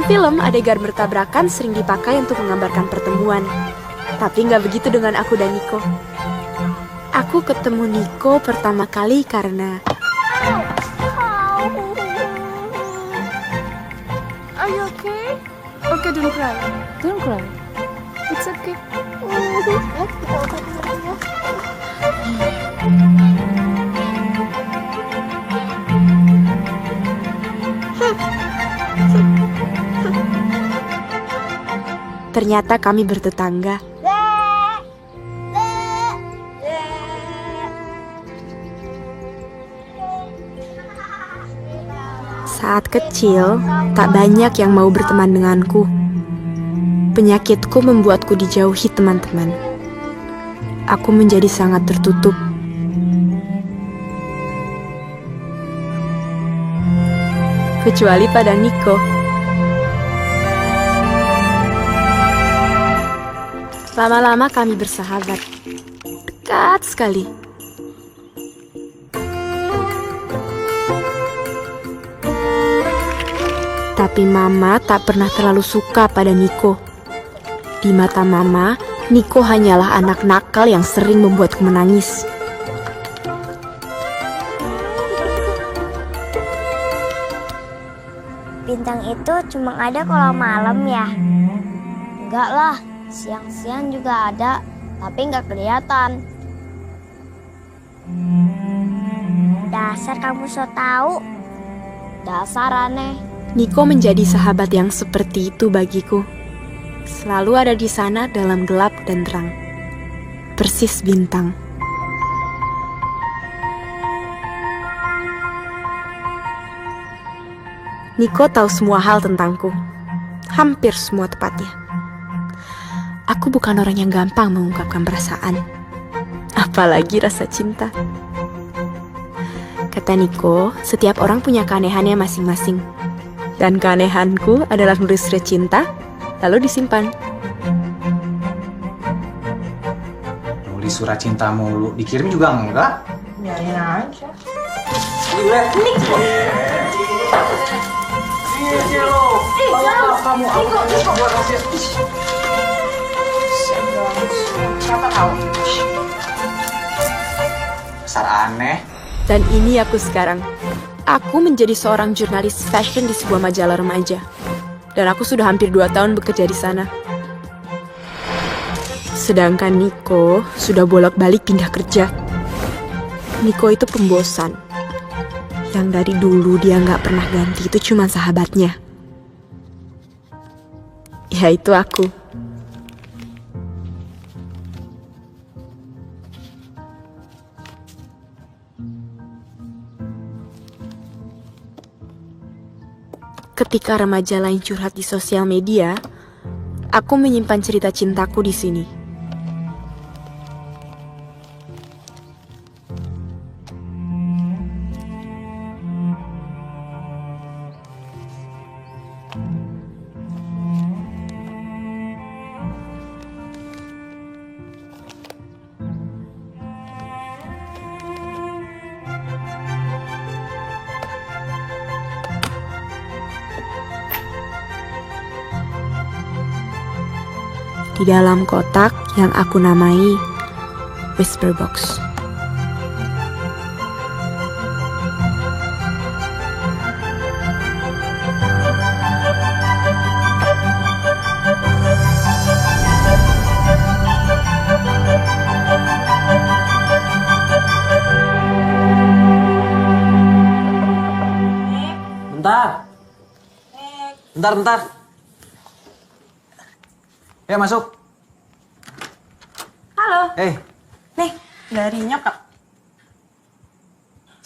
film, adegan bertabrakan sering dipakai untuk menggambarkan pertemuan. Tapi nggak begitu dengan aku dan Nico. Aku ketemu Nico pertama kali karena... Are you okay? Okay, don't cry. Don't cry. It's okay. Ternyata kami bertetangga. Saat kecil, tak banyak yang mau berteman denganku. Penyakitku membuatku dijauhi teman-teman. Aku menjadi sangat tertutup. Kecuali pada Nico. Lama-lama kami bersahabat. Dekat sekali. Tapi Mama tak pernah terlalu suka pada Nico. Di mata Mama, Nico hanyalah anak nakal yang sering membuatku menangis. Bintang itu cuma ada kalau malam ya? Enggak lah, siang-siang juga ada, tapi nggak kelihatan. Dasar kamu so tahu. Dasar aneh. Nico menjadi sahabat yang seperti itu bagiku. Selalu ada di sana dalam gelap dan terang. Persis bintang. Nico tahu semua hal tentangku. Hampir semua tepatnya. Aku bukan orang yang gampang mengungkapkan perasaan. Apalagi rasa cinta. Kata Nico, setiap orang punya keanehannya masing-masing. Dan keanehanku adalah nulis surat cinta, lalu disimpan. Nulis surat cinta mulu, dikirim juga enggak? Biarin aja. Siapa tahu? Dasar aneh. Dan ini aku sekarang. Aku menjadi seorang jurnalis fashion di sebuah majalah remaja. Dan aku sudah hampir 2 tahun bekerja di sana. Sedangkan Nico sudah bolak-balik pindah kerja. Nico itu pembosan. Yang dari dulu dia nggak pernah ganti itu cuma sahabatnya. Ya itu aku. Ketika remaja lain curhat di sosial media, aku menyimpan cerita cintaku di sini. Di dalam kotak yang aku namai Whisper Box. Bentar. Ya masuk. Halo. Nih, Dari nyokap.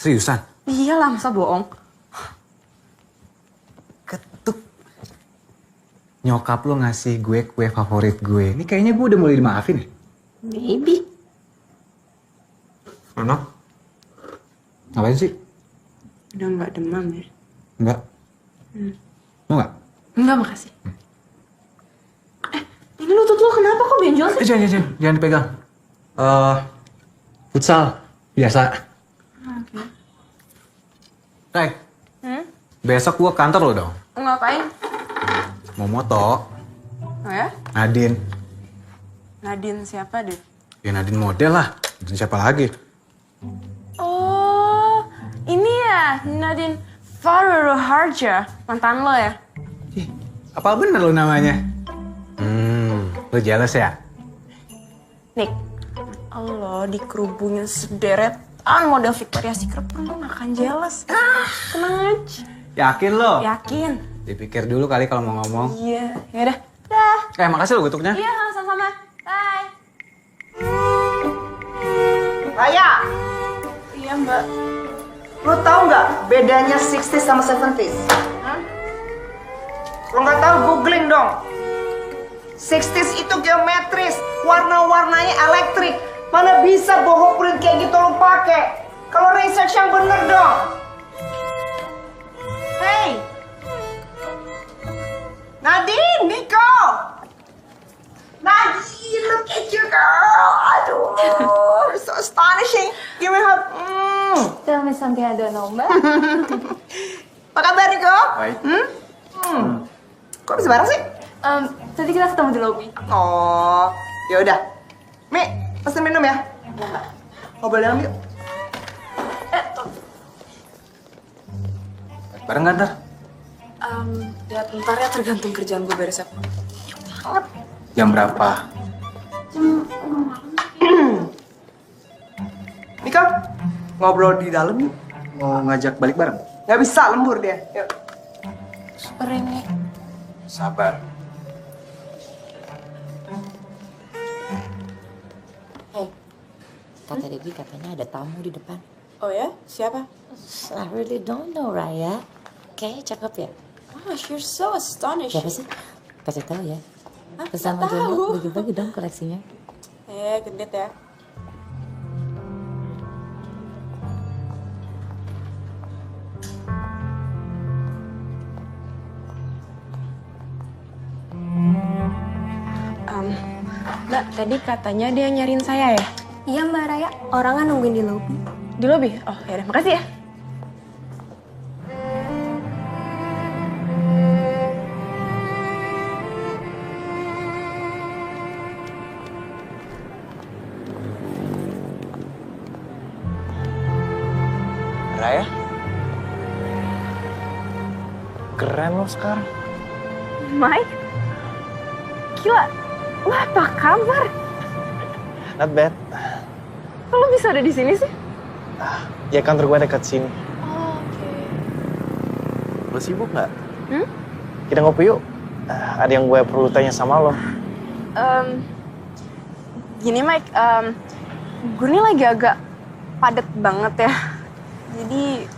seriusan? Iyalah, masa bohong. Ketuk. Nyokap lo ngasih gue kue favorit gue. Ini kayaknya gue udah mulai dimaafin ya? Maybe. Mana? Ngapain sih? Udah nggak demam ya? Enggak. Mau nggak? Enggak, makasih. Ini lutut lo kenapa kok benjol sih? Jangan dipegang. Futsal, biasa. Oke. Besok gue kantor lo dong. Ngapain? Mau moto. Oh ya? Nadine. Nadine siapa deh? Ya Nadine model lah. Dan siapa lagi? Oh, ini ya Nadine Faruru Harja, mantan lo ya? Ih, apa bener lo namanya? Lo jealous ya? Nick, lo dikerubungin sederetan model Victoria's Secret lo gak akan jealous. Tenang aja. Yakin lo? Yakin? Dipikir dulu kali kalau mau ngomong. Iya, yaudah. Dah. Makasih lo gutuknya. Iya, sama-sama. Bye. Raya, Iya, Mbak. lo tau nggak bedanya 60s sama 70s? Kalau nggak tahu googling dong. 60s itu geometris, warna-warnanya elektrik. Mana bisa boho print kayak gitu lo pakai? Kalau research yang bener dong. Hey, Nadine, Nico, Nadine, look at you girl. Aduh, so astonishing. Give me a hug. Tell me something I don't know, Mbak. Apa kabar Nico? Baik. Kok bisa bareng sih? Tadi kita ketemu di lobby. Oh, ya udah. Mi, pesen minum ya. Ngobrol dalam yuk. Bareng gak ntar? Ya bentar ya, tergantung kerjaan gue beres apa. Jam berapa? Nico, ngobrol di dalam yuk. Mau ngajak balik bareng? Gak bisa, lembur dia. Yuk. Sabar. Kata Dedi katanya ada tamu di depan. Oh ya? Siapa? I really don't know, Raya. Kayaknya cakep ya. Gosh, you're so astonished. Siapa sih? Kasih tahu ya. Hah? Bersama Nggak tahu. Jono, bagi-bagi dong koleksinya. Gendit ya. Mbak, tadi katanya dia nyariin saya ya? Iya Mbak Raya, orangnya nungguin di lobby. Di lobby? Oh, yaudah. Makasih ya. Raya? Keren lo sekarang. Mike? Gila, lo apa kabar? Not bad. Kok lo bisa ada di sini sih? Ya kantor gue dekat sini. Oh, oke. Lo sibuk nggak? Hmm? Kita ngopi yuk. Ada yang gue perlu tanya sama lo. Gini Mike, gue ini lagi agak padet banget ya. Jadi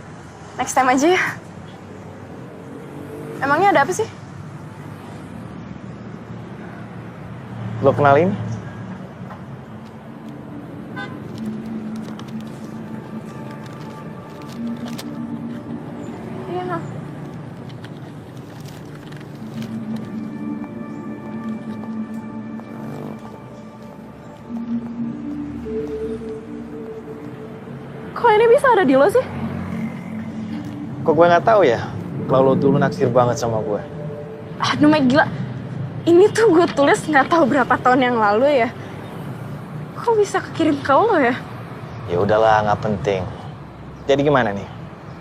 next time aja ya. Emangnya ada apa sih? Lo kenalin? Iya. Kok ini bisa ada di lo sih? Kok gue nggak tahu ya? Kalau lo dulu naksir banget sama gue. Aduh Mike, gila. Ini tuh gue tulis nggak tahu berapa tahun yang lalu ya. Kok bisa kekirim ke lo ya? Ya udahlah, nggak penting. Jadi gimana nih?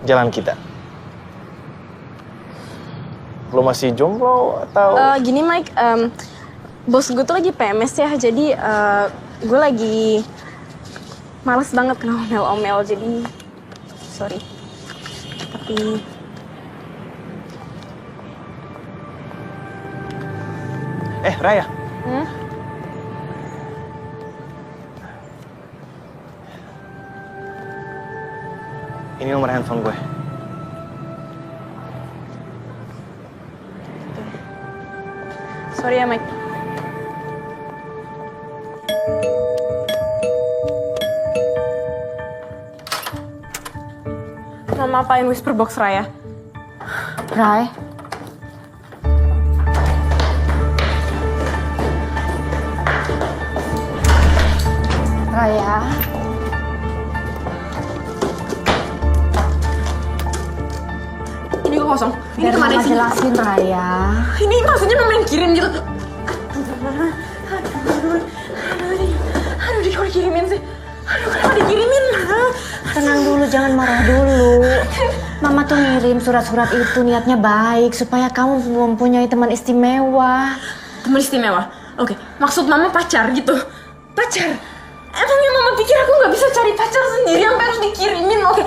Jalan kita. Lo masih jomblo atau? Gini Mike, bos gue tuh lagi PMS ya. Jadi gue lagi males banget kena omel-omel. Jadi sorry. Tapi Raya. Ini nomor handphone gue. sorry ya Mike. Mau apain Whisper Box Raya? Rai, Raya, Ini kok kosong. Ini kemana sih? Jelasin Raya. Ini maksudnya mama yang kirim gitu. Aduh, dia kok dikirimin sih? Aduh, kenapa dikirimin, Ma? Tenang dulu, jangan marah dulu. Mama tuh ngirim surat-surat itu niatnya baik supaya kamu mempunyai teman istimewa. Teman istimewa? Oke, maksud mama pacar gitu? Pacar? Emangnya mama pikir aku nggak bisa cari pacar sendiri sampai harus dikirimin? Oke,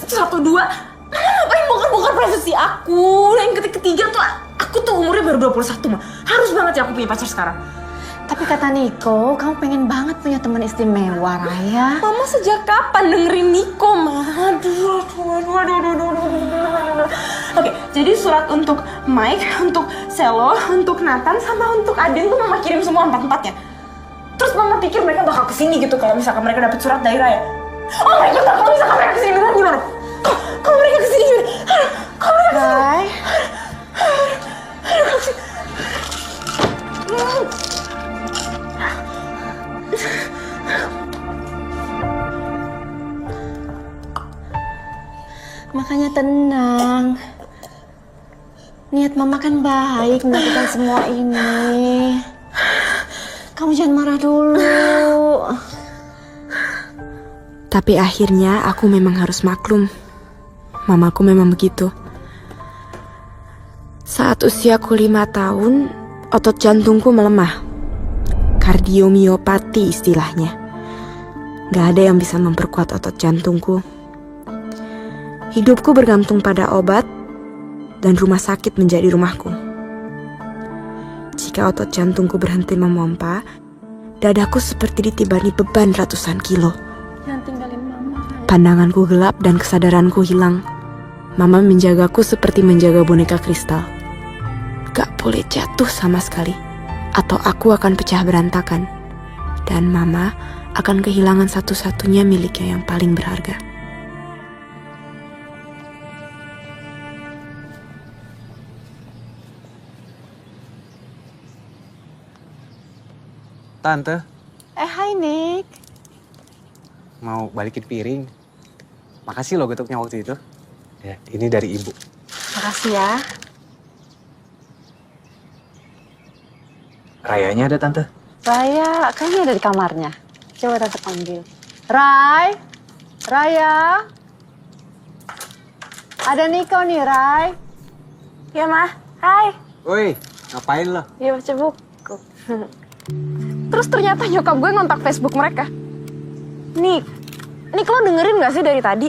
1, 2. Mama ngapain bongkar-bongkar privasi aku? Yang ketiga tuh, aku tuh umurnya baru 21, Ma. Harus banget ya aku punya pacar sekarang. Tapi kata Niko, kamu pengen banget punya teman istimewa, Raya. Mama sejak kapan dengerin Niko, Ma? Aduh. Oke, jadi surat untuk Mike, untuk Selo, untuk Nathan, sama untuk Aden tuh mama kirim semua 4-4-nya. Terus mama pikir mereka bakal kesini gitu kalau misalkan mereka dapet surat dari Raya. Oh my god, kalau misalkan mereka kesini beneran gimana? Kalau mereka kesini gimana? Kalau mereka Ray. Makanya tenang. Niat mama kan baik melakukan semua ini. Kamu jangan marah dulu. Tapi akhirnya aku memang harus maklum. Mamaku memang begitu. Saat usiaku 5 tahun, otot jantungku melemah. Kardiomiopati istilahnya. Gak ada yang bisa memperkuat otot jantungku. Hidupku bergantung pada obat, dan rumah sakit menjadi rumahku. Jika otot jantungku berhenti memompa, dadaku seperti ditibani beban ratusan kilo. jangan tinggalin mama. Pandanganku gelap dan kesadaranku hilang. Mama menjagaku seperti menjaga boneka kristal. Gak boleh jatuh sama sekali, atau aku akan pecah berantakan. Dan mama akan kehilangan satu-satunya miliknya yang paling berharga. Tante, Hai Nick. mau balikin piring. Makasih loh getoknya waktu itu. Ya, ini dari ibu. Makasih ya. Rayanya ada, Tante. Raya, kayaknya ada di kamarnya. Coba tante panggil. Ray, Raya. Ada Niko nih, Ray. Ya, Ma. Hai. Woi, ngapain lo? Iya, baca buku. Terus ternyata nyokap gue ngontak Facebook mereka. Nick, lo dengerin gak sih dari tadi?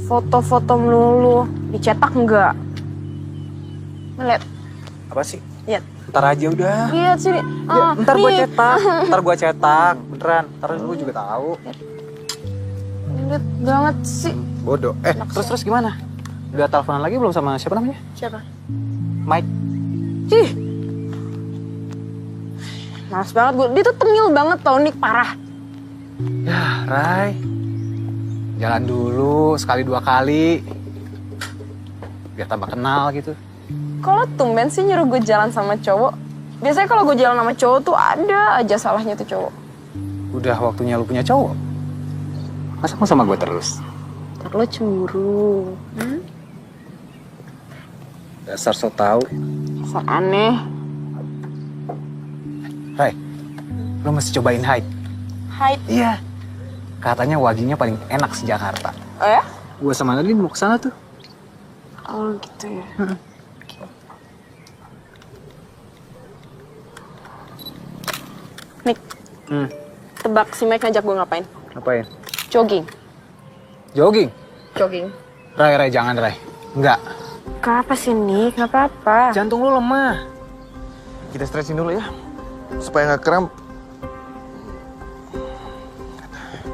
Foto-foto melulu, dicetak enggak? Lihat, Apa sih? lihat. Ntar aja udah. Lihat sini. Ya, ntar gue nih. cetak. Ntar gue cetak. Beneran. Ntar lu juga tahu. Lihat banget sih. Bodoh. Terus gimana? Udah teleponan lagi belum sama siapa namanya? Siapa? Mike. Ih. Males banget gue. Dia tuh tengil banget tau, Nick. Parah. Ya, Ray. Jalan dulu, sekali 2 kali. Biar tambah kenal gitu. Kalau tumben sih nyuruh gue jalan sama cowok. Biasanya kalau gue jalan sama cowok tuh ada aja salahnya tuh cowok. Udah waktunya lu punya cowok. Masa mau sama gue terus? Ntar lo cemburu. Dasar so tau. Asal aneh. Ray, lu mesti cobain hike. Hide. Iya. Katanya waginya paling enak se-Jakarta. Oh ya? Gue sama Nadine mau kesana tuh. Oh gitu ya. Nick, tebak si Mike ngajak gue ngapain? Ngapain? Jogging. Jogging? Jogging. Ray, jangan Ray. Enggak. Kenapa sih Nick? Gak apa-apa. Jantung lu lemah. Kita stretching dulu ya, supaya nggak kram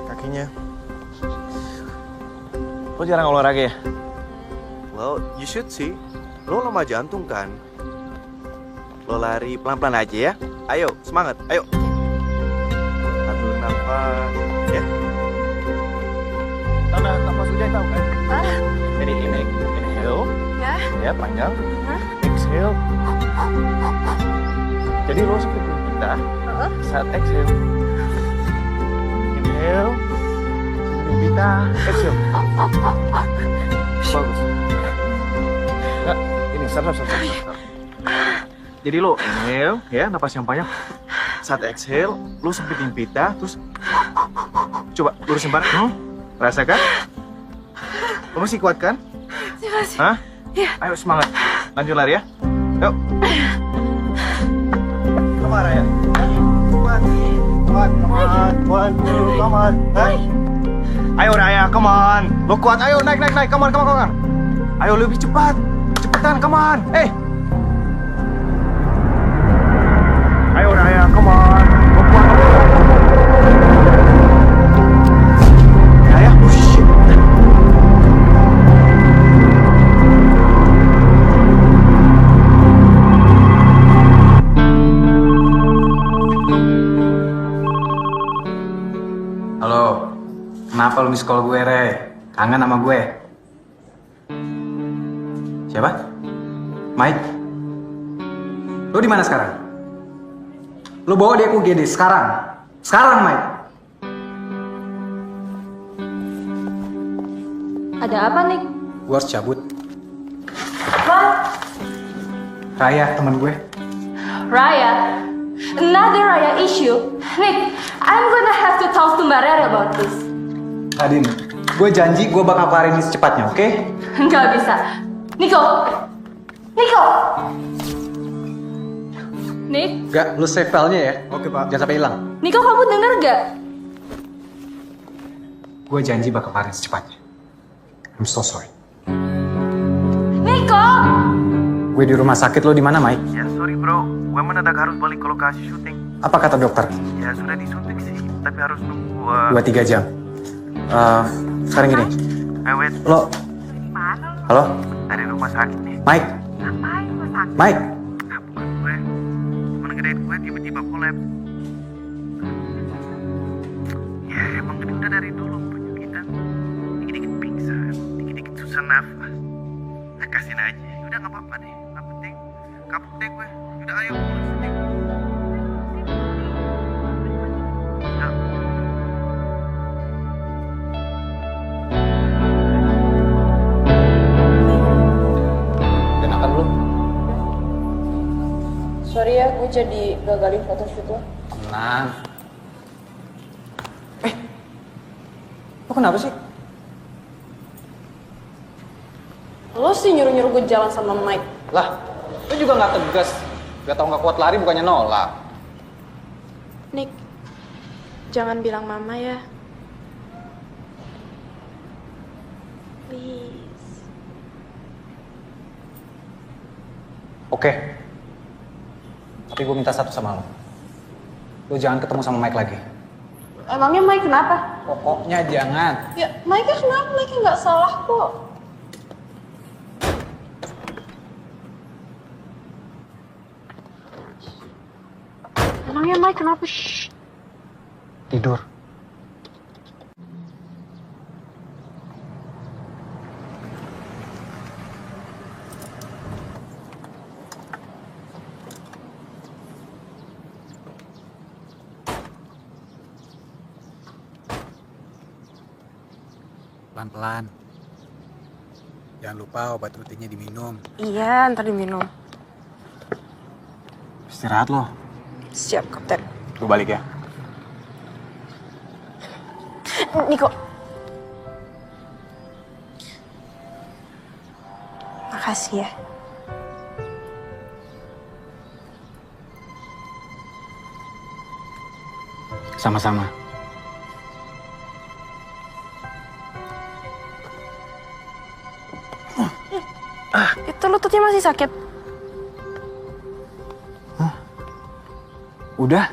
kakinya. Lo jarang olahraga ya? Well, you should sih. Lo lemah jantung kan? Lo lari pelan-pelan aja ya. Ayo, semangat. Ayo. Atur nafas, ya. Nafas udah tahu kan? Jadi inhale. Ya, panjang. Exhale. Jadi lo seperti kita saat exhale. Inhale. Seperti kita exhale. Bagus. stop. Jadi lo inhale, ya, napas yang banyak. Saat exhale, lo sempitin pita, terus coba lurusin bareng. Rasakan? Lo masih kuat kan? Masih. Hah? Iya. Ayo semangat. Lanjut lari ya. Yuk. Come on, Raya. Come on. Ayo Raya, come on. Lo kuat, ayo naik. Come on. Ayo lebih cepat. Cepetan, come on. Ayo Raya, come on. Lo kuat. Raya, shit. Halo, kenapa lu miss call gue, Re? Kangen sama gue? Siapa? Mike? Lu di mana sekarang? Lu bawa dia ke UGD sekarang? Sekarang, Mike? Ada apa, Nick? Gue harus cabut. What? Raya, temen gue. Raya? Another Raya issue? Nick, I'm gonna have to talk to Mbak Rere about this. Adin, gue janji gue bakal kelarin ini secepatnya, oke? Nggak bisa. Nick! Gak, lu save filenya ya. Oke, Pak. Jangan sampai hilang. Niko, kamu denger gak? Gue janji bakal kelarin secepatnya. I'm so sorry. Niko! Gue di rumah sakit, lo di mana, Mike? Ya, sorry bro. Gue mendadak harus balik ke lokasi syuting. Apa kata dokter? Ya, sudah disuntik sih. Tapi harus nunggu... 2-3 jam. Sekarang gini. Wait. Lo... Halo? Dari rumah sakit nih. Mike? Mike? Bukan gue. Temen ngedain gue tiba-tiba collapse. Ya, emang ini udah dari dulu penyakitnya. Dikit-dikit pingsan, dikit-dikit susah nafas. Nah, kasihin aja. Udah gak apa-apa deh. Gak penting. Kapok deh gue. Udah ayo. Syuting. Udah. Udah makan belum? Sorry ya, gue jadi gagalin photoshoot lo. Tenang. Lo kenapa sih? Lo sih nyuruh-nyuruh gue jalan sama Mike. Lah, lo juga gak tegas. Gak tau gak kuat lari bukannya nolak. Nick, jangan bilang mama ya. Please. Oke. Tapi gue minta satu sama lo. Lo jangan ketemu sama Mike lagi. Emangnya Mike kenapa? Pokoknya jangan. Ya, Mike kenapa? Mike nggak salah kok. Emangnya Mike kenapa? Shh. Tidur. Pelan-pelan. Jangan lupa obat rutinnya diminum. Iya, ntar diminum. Istirahat lo. Siap, Kapten. Gue balik ya. Niko. Makasih ya. Sama-sama. Itu lututnya masih sakit. Udah?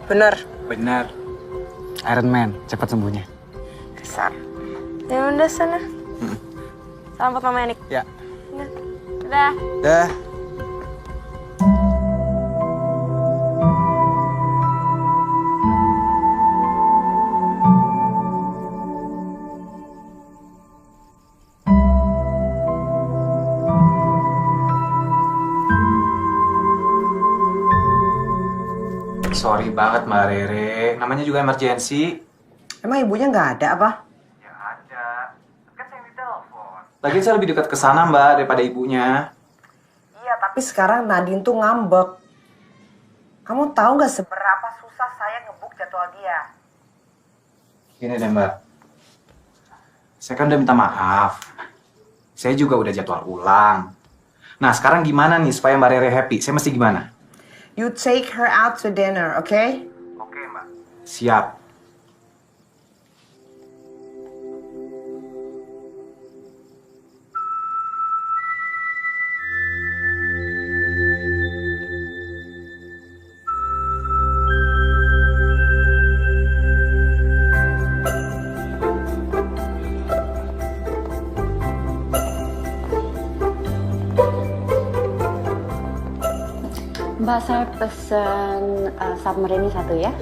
Bener. Benar. Iron Man, cepat sembuhnya. Besar. Ya udah sana. Salam buat Mama Nick. Ya. Dadah. Dah. Sorry banget Mbak Rere, namanya juga emergency. Emang ibunya nggak ada apa? Ya ada, kan saya ditelepon. Lagian saya lebih dekat ke sana Mbak daripada ibunya. Tapi sekarang Nadine tuh ngambek. Kamu tahu nggak seberapa susah saya ngebuk jadwal dia? Gini deh Mbak, saya kan udah minta maaf. Saya juga udah jadwal ulang. Nah sekarang gimana nih supaya Mbak Rere happy? Saya mesti gimana? You take her out to dinner, okay? Oke Mbak. Siap. Mbak, saya pesen submarine satu ya.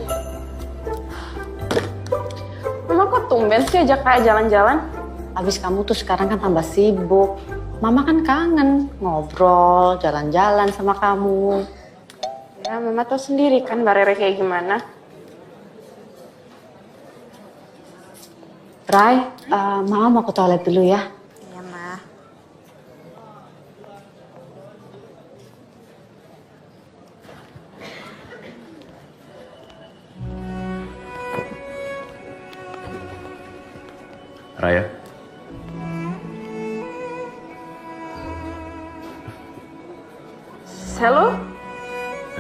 Mama kok tumben sih ajak kayak jalan-jalan? Abis kamu tuh sekarang kan tambah sibuk. Mama kan kangen ngobrol, jalan-jalan sama kamu. Ya, Mama tahu sendiri kan Mbak Rere kayak gimana. Rai, Mama mau ke toilet dulu ya. Iya, Ma. Raya. Halo?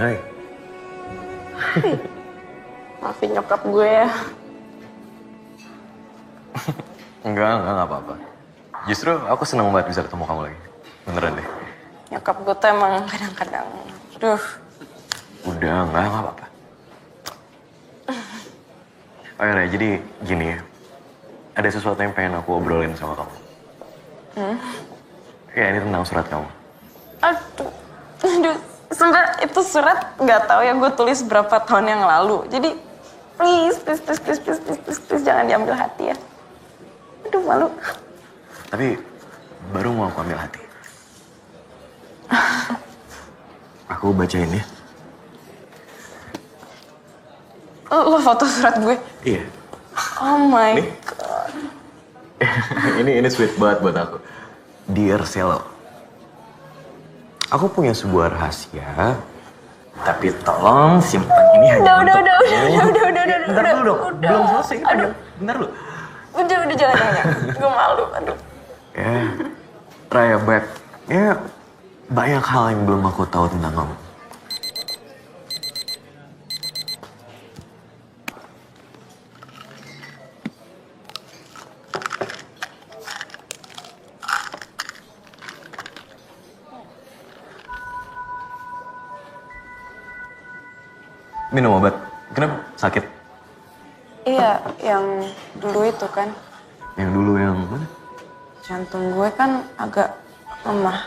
Hai. Maafin nyokap gue ya. Enggak apa-apa. Justru aku senang banget bisa ketemu kamu lagi. Beneran deh. Nyokap gue tuh emang kadang-kadang, aduh. Udah, enggak apa-apa. Oh ya, Raya, jadi gini ya. Ada sesuatu yang pengen aku obrolin sama kamu. Ya, ini tentang surat kamu. Aduh, sebenernya itu surat nggak tahu ya gue tulis berapa tahun yang lalu. Jadi please, jangan diambil hati ya. Aduh, malu. Tapi baru mau aku ambil hati. Aku bacain ya. Lo foto surat gue? Iya. Oh my Nih. god. ini sweet banget buat aku. Dear Selo. Aku punya sebuah rahasia. Tapi tolong simpan ini hanya Udah. Bentar dulu dong. Belum selesai. Aduh. Bentar dulu. Udah jangan. Gue malu, aduh. Ya, Raya, Beb. Ya, banyak hal yang belum aku tahu tentang kamu. Minum obat. Kenapa? Sakit? Iya, yang dulu itu kan. Yang dulu yang mana? Jantung gue kan agak lemah.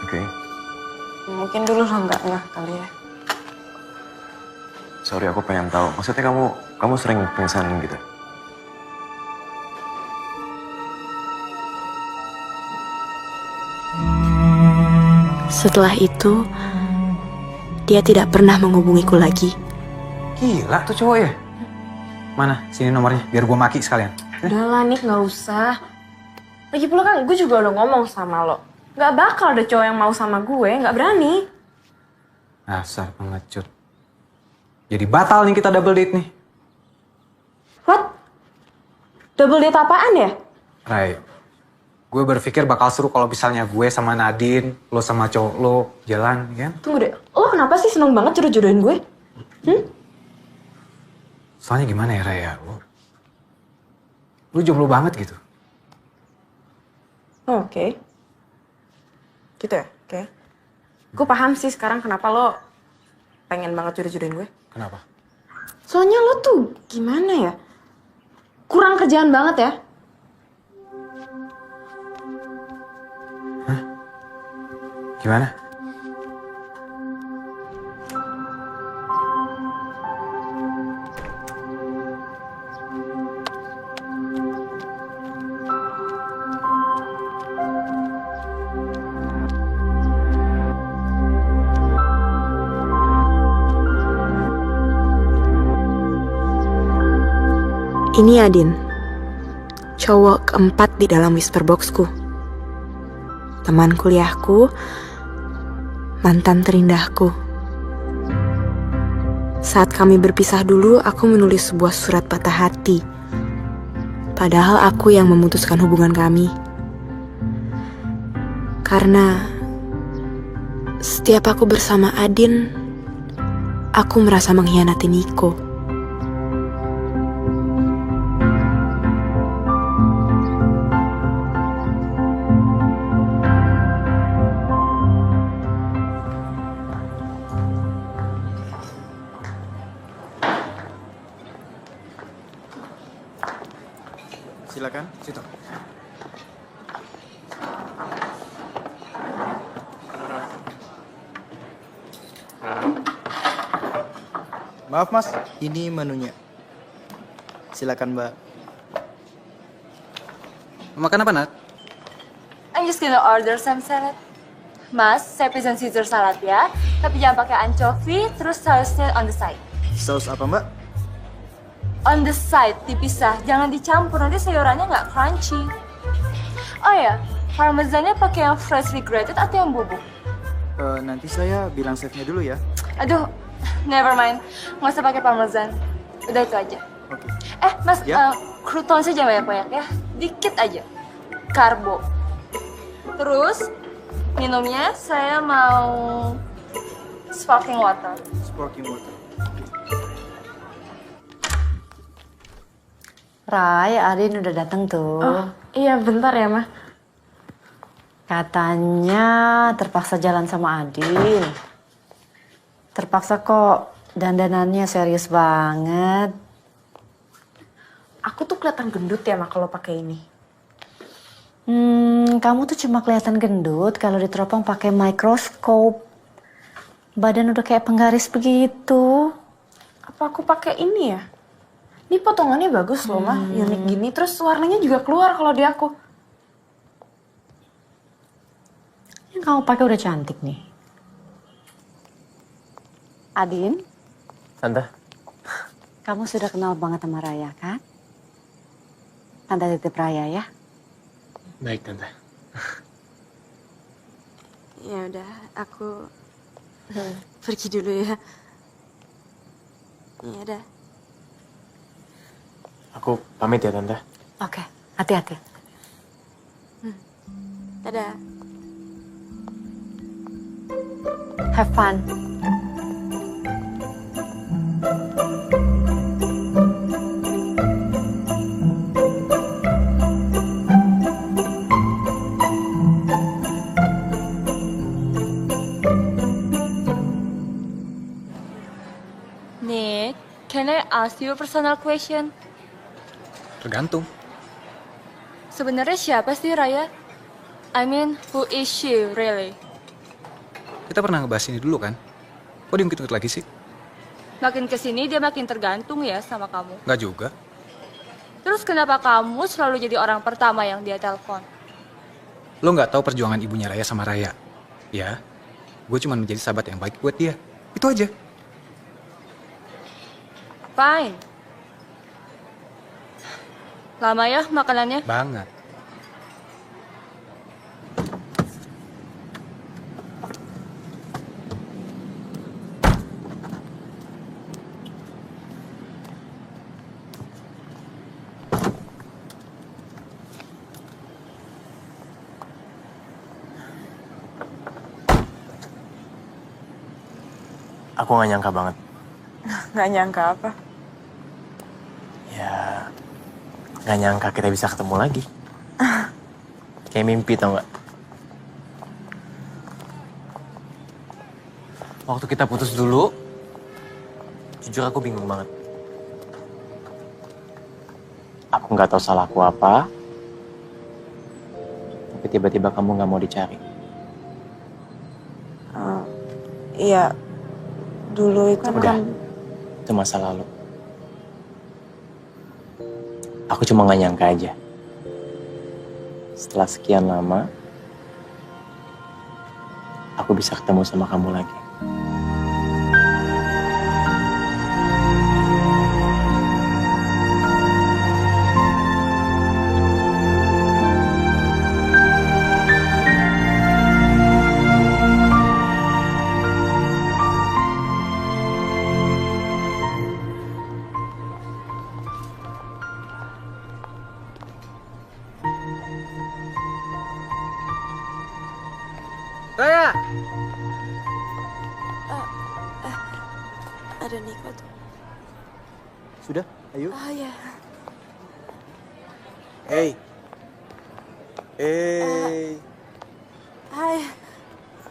Oke. Mungkin dulu lo nggak ngeh kali ya. Sorry, aku pengen tahu. Maksudnya kamu sering pingsan gitu? Setelah itu, dia tidak pernah menghubungiku lagi. Gila tuh cowok ya. Mana? Sini nomornya, biar gue maki sekalian. Udah lah, Nik, nggak usah. Lagi pula kan gue juga udah ngomong sama lo. Nggak bakal ada cowok yang mau sama gue, nggak berani. Dasar pengecut. Jadi batal nih kita double date nih. What? Double date apaan ya? Rai, gue berpikir bakal seru kalau misalnya gue sama Nadine, lo sama cowok lo jalan, kan? Tunggu deh, lo kenapa sih seneng banget jodoh-jodohin gue? Soalnya gimana ya Rai ya, lu jomblo banget gitu. Oh, oke. Gitu ya, oke. Gue paham sih sekarang kenapa lo pengen banget jodoh-jodohin gue. Kenapa? Soalnya lo tuh gimana ya? Kurang kerjaan banget ya. Gimana? Ini Adin, cowok keempat di dalam whisper boxku. Teman kuliahku, mantan terindahku. Saat kami berpisah dulu, aku menulis sebuah surat patah hati. Padahal aku yang memutuskan hubungan kami. Karena setiap aku bersama Adin, aku merasa mengkhianati Niko. Silakan. Situ. Maaf mas, ini menunya. Silakan mbak. Makan apa, Nat? I'm just gonna order some salad. Mas, saya pesen Caesar salad ya. Tapi jangan pakai anchovy, terus sausnya on the side. Saus apa mbak? On the side, dipisah. Jangan dicampur, nanti sayurannya nggak crunchy. Oh ya, parmesannya pakai yang freshly grated atau yang bubuk? Nanti saya bilang chefnya dulu ya. Aduh, never mind. Nggak usah pakai parmesan. Udah itu aja. Oke. Mas, Ya? crouton saja banyak-banyak ya. Dikit aja. Karbo. Terus, minumnya saya mau sparkling water. Sparkling water. Rai, Adin udah datang tuh. Oh, iya bentar ya, Ma. Katanya terpaksa jalan sama Adin. Terpaksa kok, dandanannya serius banget. Aku tuh kelihatan gendut ya, Ma, kalau pakai ini. Kamu tuh cuma kelihatan gendut kalau diteropong pakai mikroskop. Badan udah kayak penggaris begitu. Apa aku pakai ini ya? Ini potongannya bagus loh, Ma. Unik gini. Terus warnanya juga keluar kalau di aku. Yang kamu pakai udah cantik nih. Adin, Tante. kamu sudah kenal banget sama Raya kan? Tante titip Raya ya. Baik, Tante. Ya udah, aku pergi dulu ya. Ya udah. Aku pamit ya, Tante. Oke, hati-hati. Dadah. Have fun. Nick, can I ask you a personal question? Tergantung. Sebenarnya siapa sih Raya? I mean, who is she really? Kita pernah ngebahas ini dulu kan? Kok diungkit-ungkit lagi sih? Makin kesini dia makin tergantung ya sama kamu. Nggak juga. Terus kenapa kamu selalu jadi orang pertama yang dia telepon? Lo nggak tahu perjuangan ibunya Raya sama Raya. Ya, gue cuma menjadi sahabat yang baik buat dia. Itu aja. Fine. Lama ya makanannya? Banget. Aku nggak nyangka banget. Nggak nyangka apa? Ya, nggak nyangka kita bisa ketemu lagi. Kayak mimpi tau nggak? Waktu kita putus dulu, jujur aku bingung banget. Aku nggak tahu salah aku apa, tapi tiba-tiba kamu nggak mau dicari. Iya, dulu itu Udah, kan... itu masa lalu. Aku cuma nggak nyangka aja. Setelah sekian lama, aku bisa ketemu sama kamu lagi. Ada Niko tuh. Sudah, ayo. Oh ya. Hey. Hey. Hai.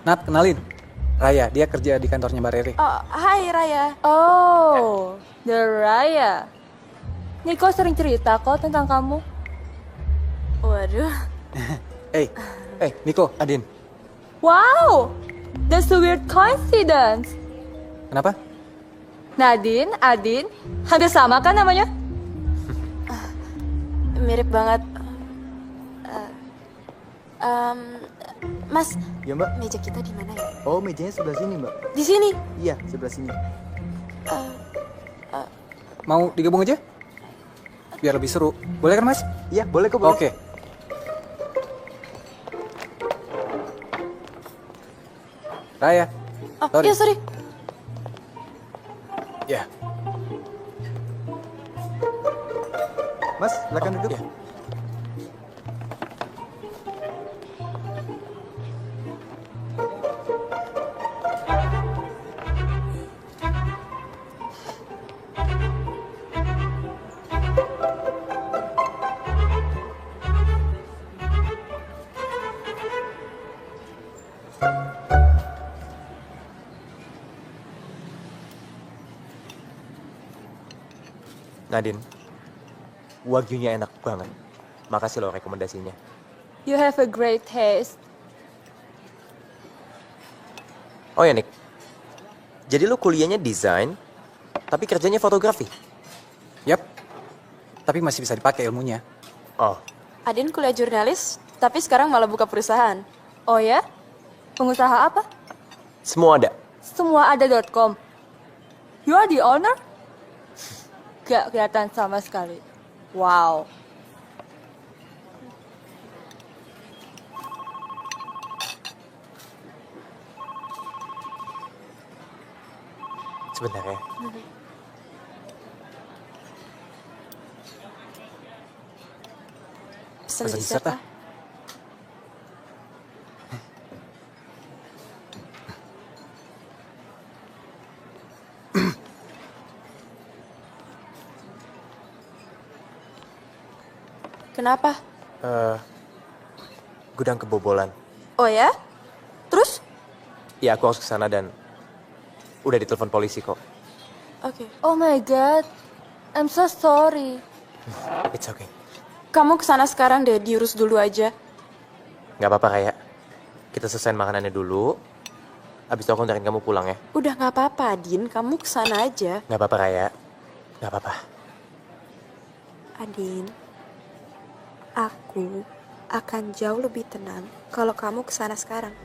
Nat, kenalin. Raya, dia kerja di kantornya Mbak Rere. Oh, hai Raya. Oh, The Raya. Niko sering cerita kok tentang kamu. Waduh. Hey, Niko, Adin. Wow, that's a weird coincidence. Kenapa? Nadine, Adin, hampir sama kan namanya? Mirip banget. Mas, Ya mbak. meja kita di mana ya? Oh mejanya sebelah sini mbak. Di sini. Iya sebelah sini. Mau digabung aja? Biar lebih seru. Boleh kan, Mas? Iya boleh kok boleh. Oke. Raya. Oh, Sorry. iya sorry. Ya. Mas silakan duduk. Ya. Nadine, wagyunya enak banget. Makasih loh rekomendasinya. You have a great taste. Oh ya Nick, jadi lu kuliahnya desain, tapi kerjanya fotografi? Yap. Tapi masih bisa dipakai ilmunya. Oh, Adin kuliah jurnalis, tapi sekarang malah buka perusahaan. Oh ya? Pengusaha apa? semua ada. Semuaada.com. You are the owner? Gak kelihatan sama sekali. Wow. Sebentar ya. Pesan Pesan dessert dessert, ah. Kenapa? Gudang kebobolan. Oh ya? Terus? Ya aku harus kesana dan udah ditelepon polisi kok. Oke. Oh my god. I'm so sorry. It's okay. Kamu kesana sekarang deh, diurus dulu aja. Gak apa-apa Raya. Kita selesaiin makanannya dulu. Abis itu aku ntarin kamu pulang ya. Udah nggak apa-apa, Adin. Kamu kesana aja. Gak apa-apa Raya. Gak apa-apa. Adin, aku akan jauh lebih tenang kalau kamu kesana sekarang.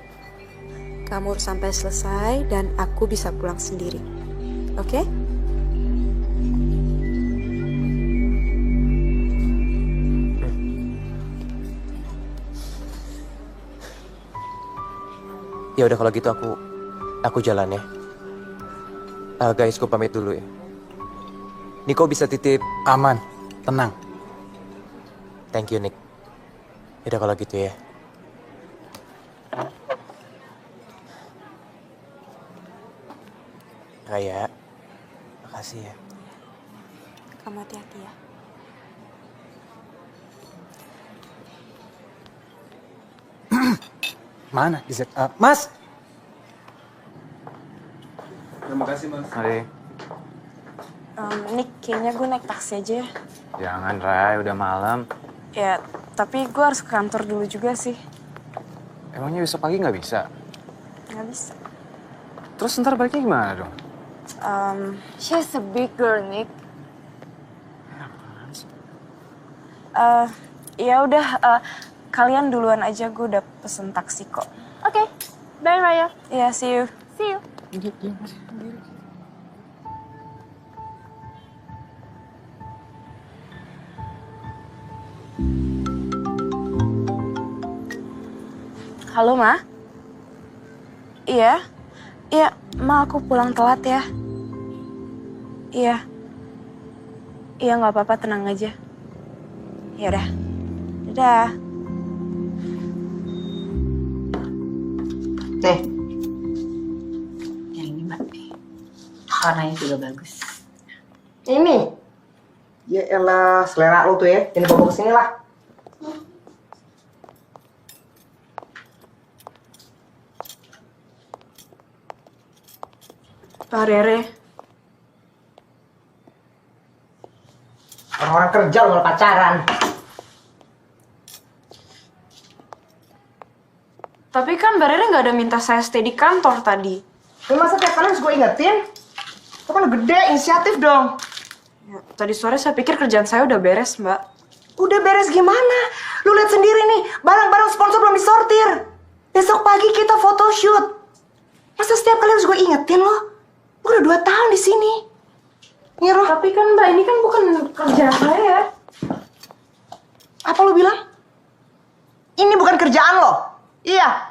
Kamu harus sampai selesai dan aku bisa pulang sendiri. Oke? Ya udah kalau gitu aku jalan ya. Guys, gue pamit dulu ya. Niko bisa titip. Aman. Tenang. Thank you Nick. Ya udah kalau gitu ya. Raya, makasih ya. Kamu hati-hati ya. Mana? Mas! Terima kasih, Mas. Mari. Nick, kayaknya gue naik taksi aja ya. Jangan, Ray. Udah malam. Ya, tapi gue harus ke kantor dulu juga sih. Emangnya besok pagi nggak bisa? Nggak bisa. Terus ntar baliknya gimana dong? She's a big girl, Nick. Ya udah, kalian duluan aja. Gue udah pesen taksi kok. Oke. Bye, Raya. Ya, see you. See you. Halo, Ma? Iya? Iya, Ma, aku pulang telat ya. Iya. Iya, nggak apa-apa, tenang aja. Ya udah. Dadah. Teh. Yang ini Mbak. Warnanya juga bagus. Ini. Ya elah, selera lu tuh ya. Jangan bawa ke sini lah. Pak Rere. Orang-orang kerja lu malah pacaran. Tapi kan Mbak Rere nggak ada minta saya stay di kantor tadi. Ya masa tiap kali harus gue ingetin? Itu kan gede, inisiatif dong. Ya, tadi sore saya pikir kerjaan saya udah beres, Mbak. Udah beres gimana? Lu lihat sendiri nih, barang-barang sponsor belum disortir. Besok pagi kita photoshoot. Masa setiap kali harus gue ingetin lo? Gue udah 2 tahun di sini. Ngiruh. Tapi kan Mbak, ini kan bukan kerjaan saya. Apa lo bilang? Ini bukan kerjaan lo. Iya.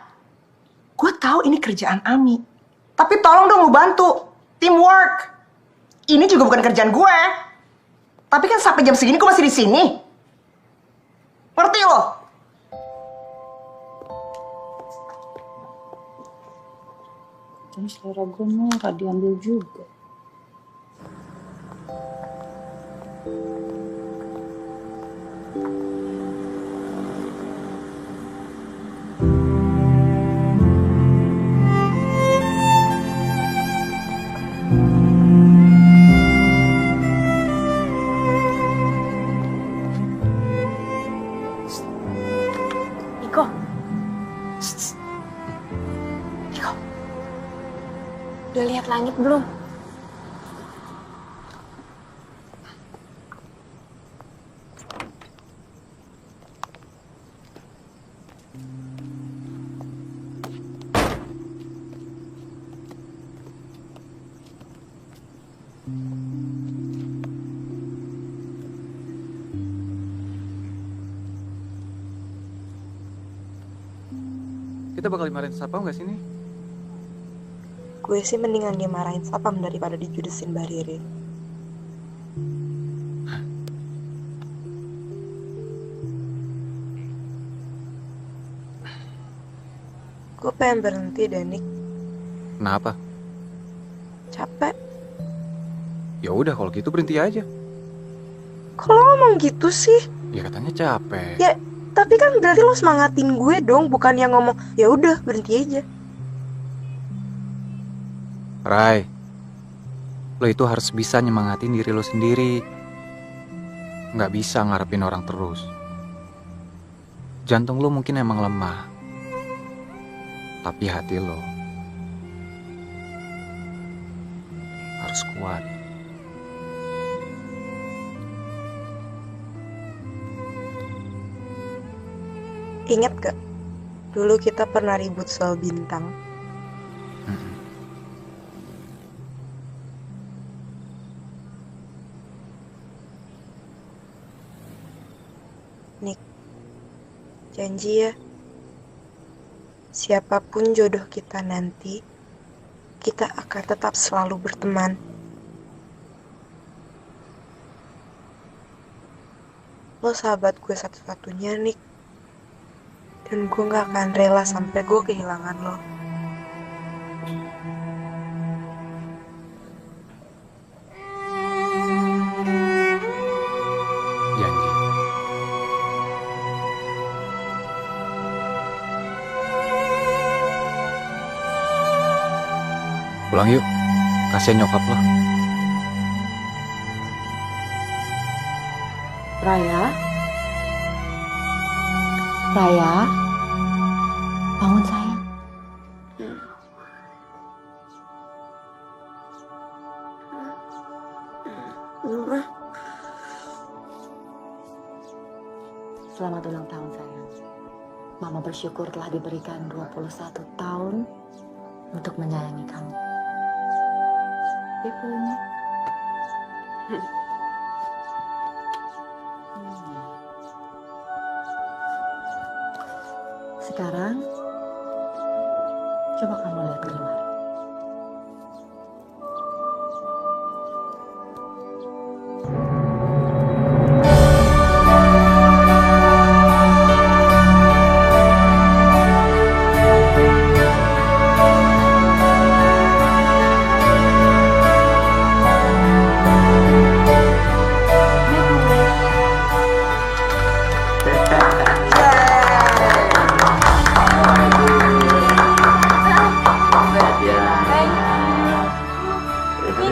Gue tahu ini kerjaan Ami. Tapi tolong dong lu bantu. Teamwork. Ini juga bukan kerjaan gue. Tapi kan sampai jam segini gue masih di sini. Ngerti lo? Tapi selera gue murah diambil juga. Iko. Iko. Udah lihat langit belum? Kita bakal dimarahin Sapam gak sih nih? Gue sih mendingan dia marahin Sapam daripada dijudesin Mbak Rere. Gue pengen berhenti deh, Nick. Kenapa? Capek. Ya udah kalau gitu berhenti aja. Kalau ngomong gitu sih, Ya katanya capek. ya tapi kan berarti lo semangatin gue dong, bukan yang ngomong ya udah berhenti aja. Rai, lo itu harus bisa nyemangatin diri lo sendiri. Nggak bisa ngarepin orang terus. Jantung lo mungkin emang lemah, tapi hati lo harus kuat. Ingat gak? Dulu kita pernah ribut soal bintang. Nick, janji ya, siapapun jodoh kita nanti, kita akan tetap selalu berteman. Lo sahabat gue satu-satunya, Nick. Dan gue gak akan rela sampai gue kehilangan lo. Janji. Pulang yuk, kasihan nyokap lo. Raya? Raya? Bangun sayang. Selamat ulang tahun sayang. Mama bersyukur telah diberikan 21 tahun untuk menyayangi kamu. Ibunya. Sekarang, coba kamu lihat keluar.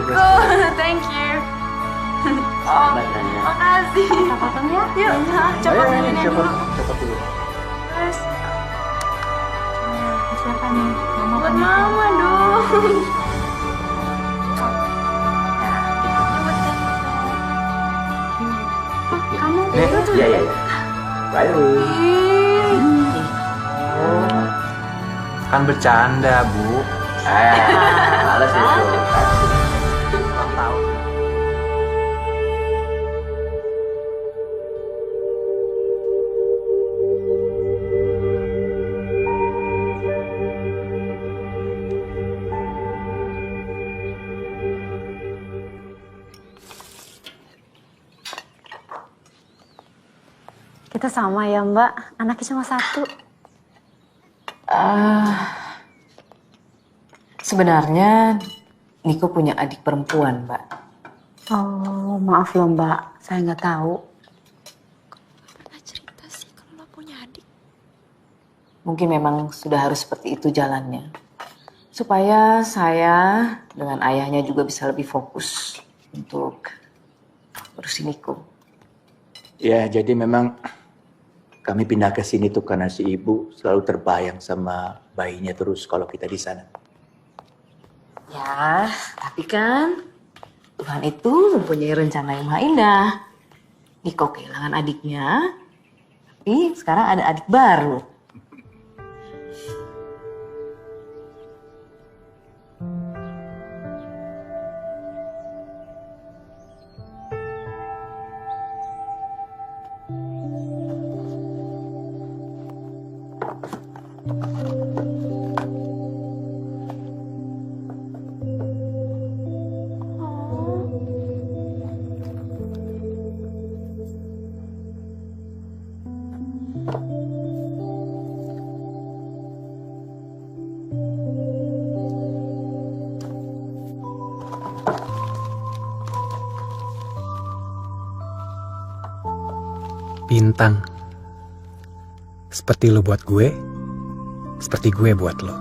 Niko, thank you. Oh, makasih. Apa-apa ya? Yuk, coba nenek dulu. Coba dulu. Terus, Siapa nih? Mama buat mama dong. Kamu itu tuh. Iya. Bayu. Kan bercanda, Bu. Males itu. Ulang tahun. Kita sama ya Mbak, anaknya cuma satu. Sebenarnya Niko punya adik perempuan, Mbak. Oh, maaf loh Mbak, saya nggak tahu. Pernah cerita sih kalau lo punya adik. Mungkin memang sudah harus seperti itu jalannya. Supaya saya dengan ayahnya juga bisa lebih fokus untuk urusin Niko. Ya, jadi memang kami pindah ke sini tuh karena si ibu selalu terbayang sama bayinya terus kalau kita di sana. Ya, tapi kan Tuhan itu mempunyai rencana yang maha indah. Niko kehilangan adiknya, tapi sekarang ada adik baru. Bintang. Seperti lo buat gue, seperti gue buat lo.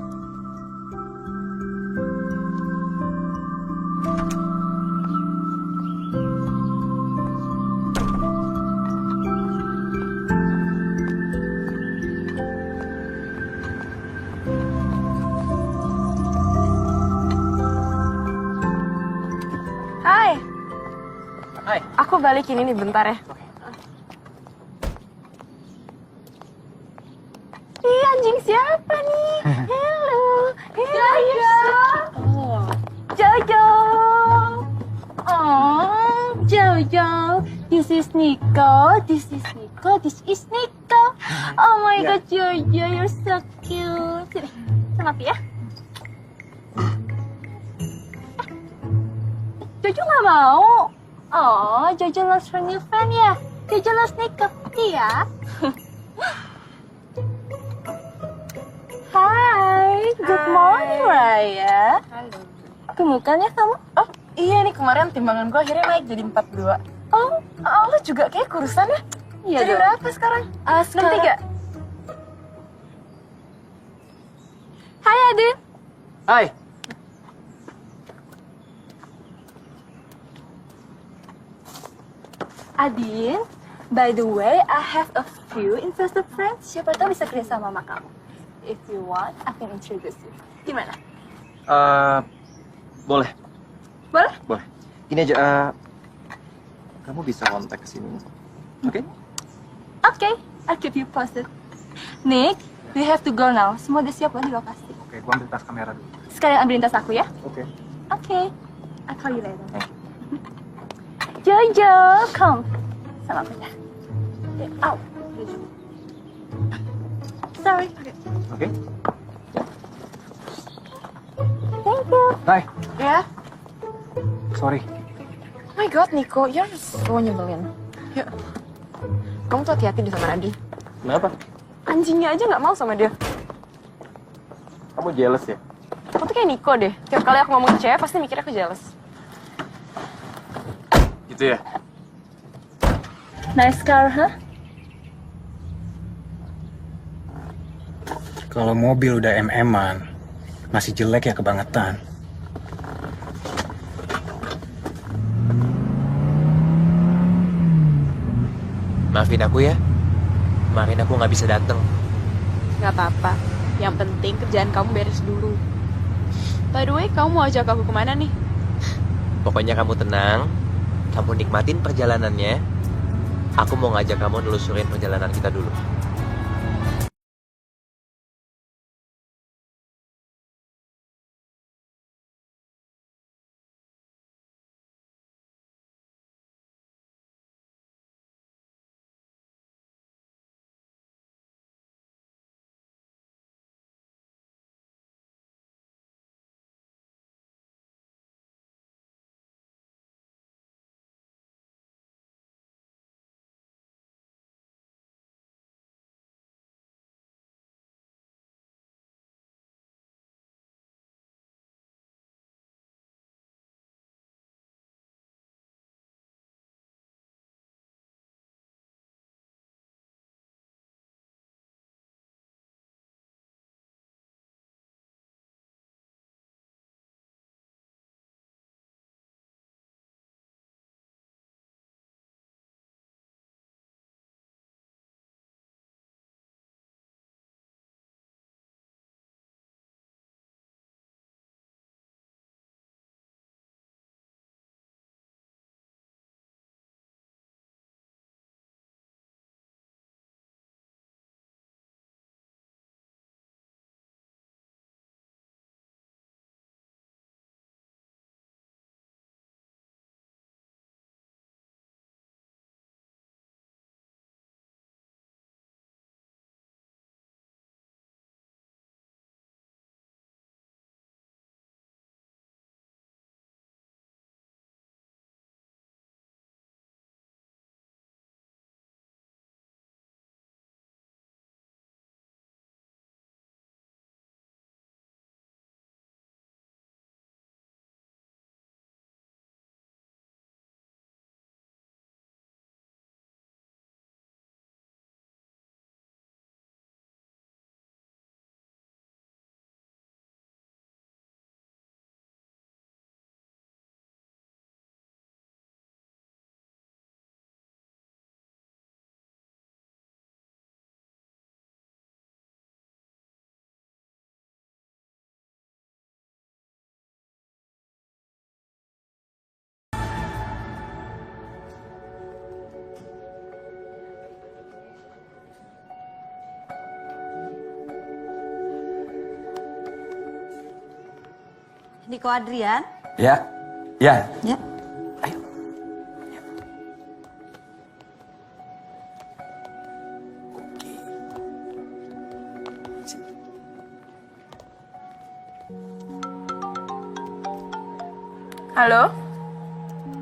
Hai. Hai. Aku balikin ini bentar ya. Ih, anjing siapa nih? Hello. Jojo. Jojo. Oh, Jojo. This is Nico. This is Nico. This is Nico. Oh my God, Jojo, you're so cute. Sini, sama Pi ya. Jojo nggak mau. Oh, Jojo loves her new friend ya. Jojo loves Nico. Iya. Hai, good morning Raya. Halo. Gemukannya kamu? Oh, iya nih kemarin timbangan gue akhirnya naik jadi 42. Oh, Lo juga kayak kurusan ya? iya Jadi dong. berapa sekarang? 63. Hai Adin. Hai. Adin, by the way, I have a few investor friends. Siapa tahu bisa kerja sama kamu. If you want, I can introduce you. Gimana? Boleh. Boleh? Boleh. Gini aja, kamu bisa kontak ke sini. Oke? Okay, I'll keep you posted. Nick, we have to go now. Semua udah siap di lokasi. Oke, gua ambil tas kamera dulu. Sekalian ambilin tas aku ya. Oke. Okay, I'll call you later. Jojo, come. Sama aku ya. Ow. Sorry. Oke. Thank you. Hai. Ya. Sorry. Oh my God, Niko, you're so nyebelin. Yuk, kamu tuh hati-hati di sama Adi. Kenapa? Anjingnya aja nggak mau sama dia. Kamu jealous ya? Aku tuh kayak Niko deh. Tiap kali aku ngomong ke cewek, pasti mikirnya aku jealous. Gitu ya? Nice car, huh? Kalau mobil udah MM-an, masih jelek ya kebangetan. Maafin aku ya. Kemarin aku nggak bisa datang. Gak apa-apa. Yang penting kerjaan kamu beres dulu. By the way, kamu mau ajak aku kemana nih? Pokoknya kamu tenang. Kamu nikmatin perjalanannya. Aku mau ngajak kamu nelusurin perjalanan kita dulu. Niko Adrian. Ya, ya. Ya. Halo?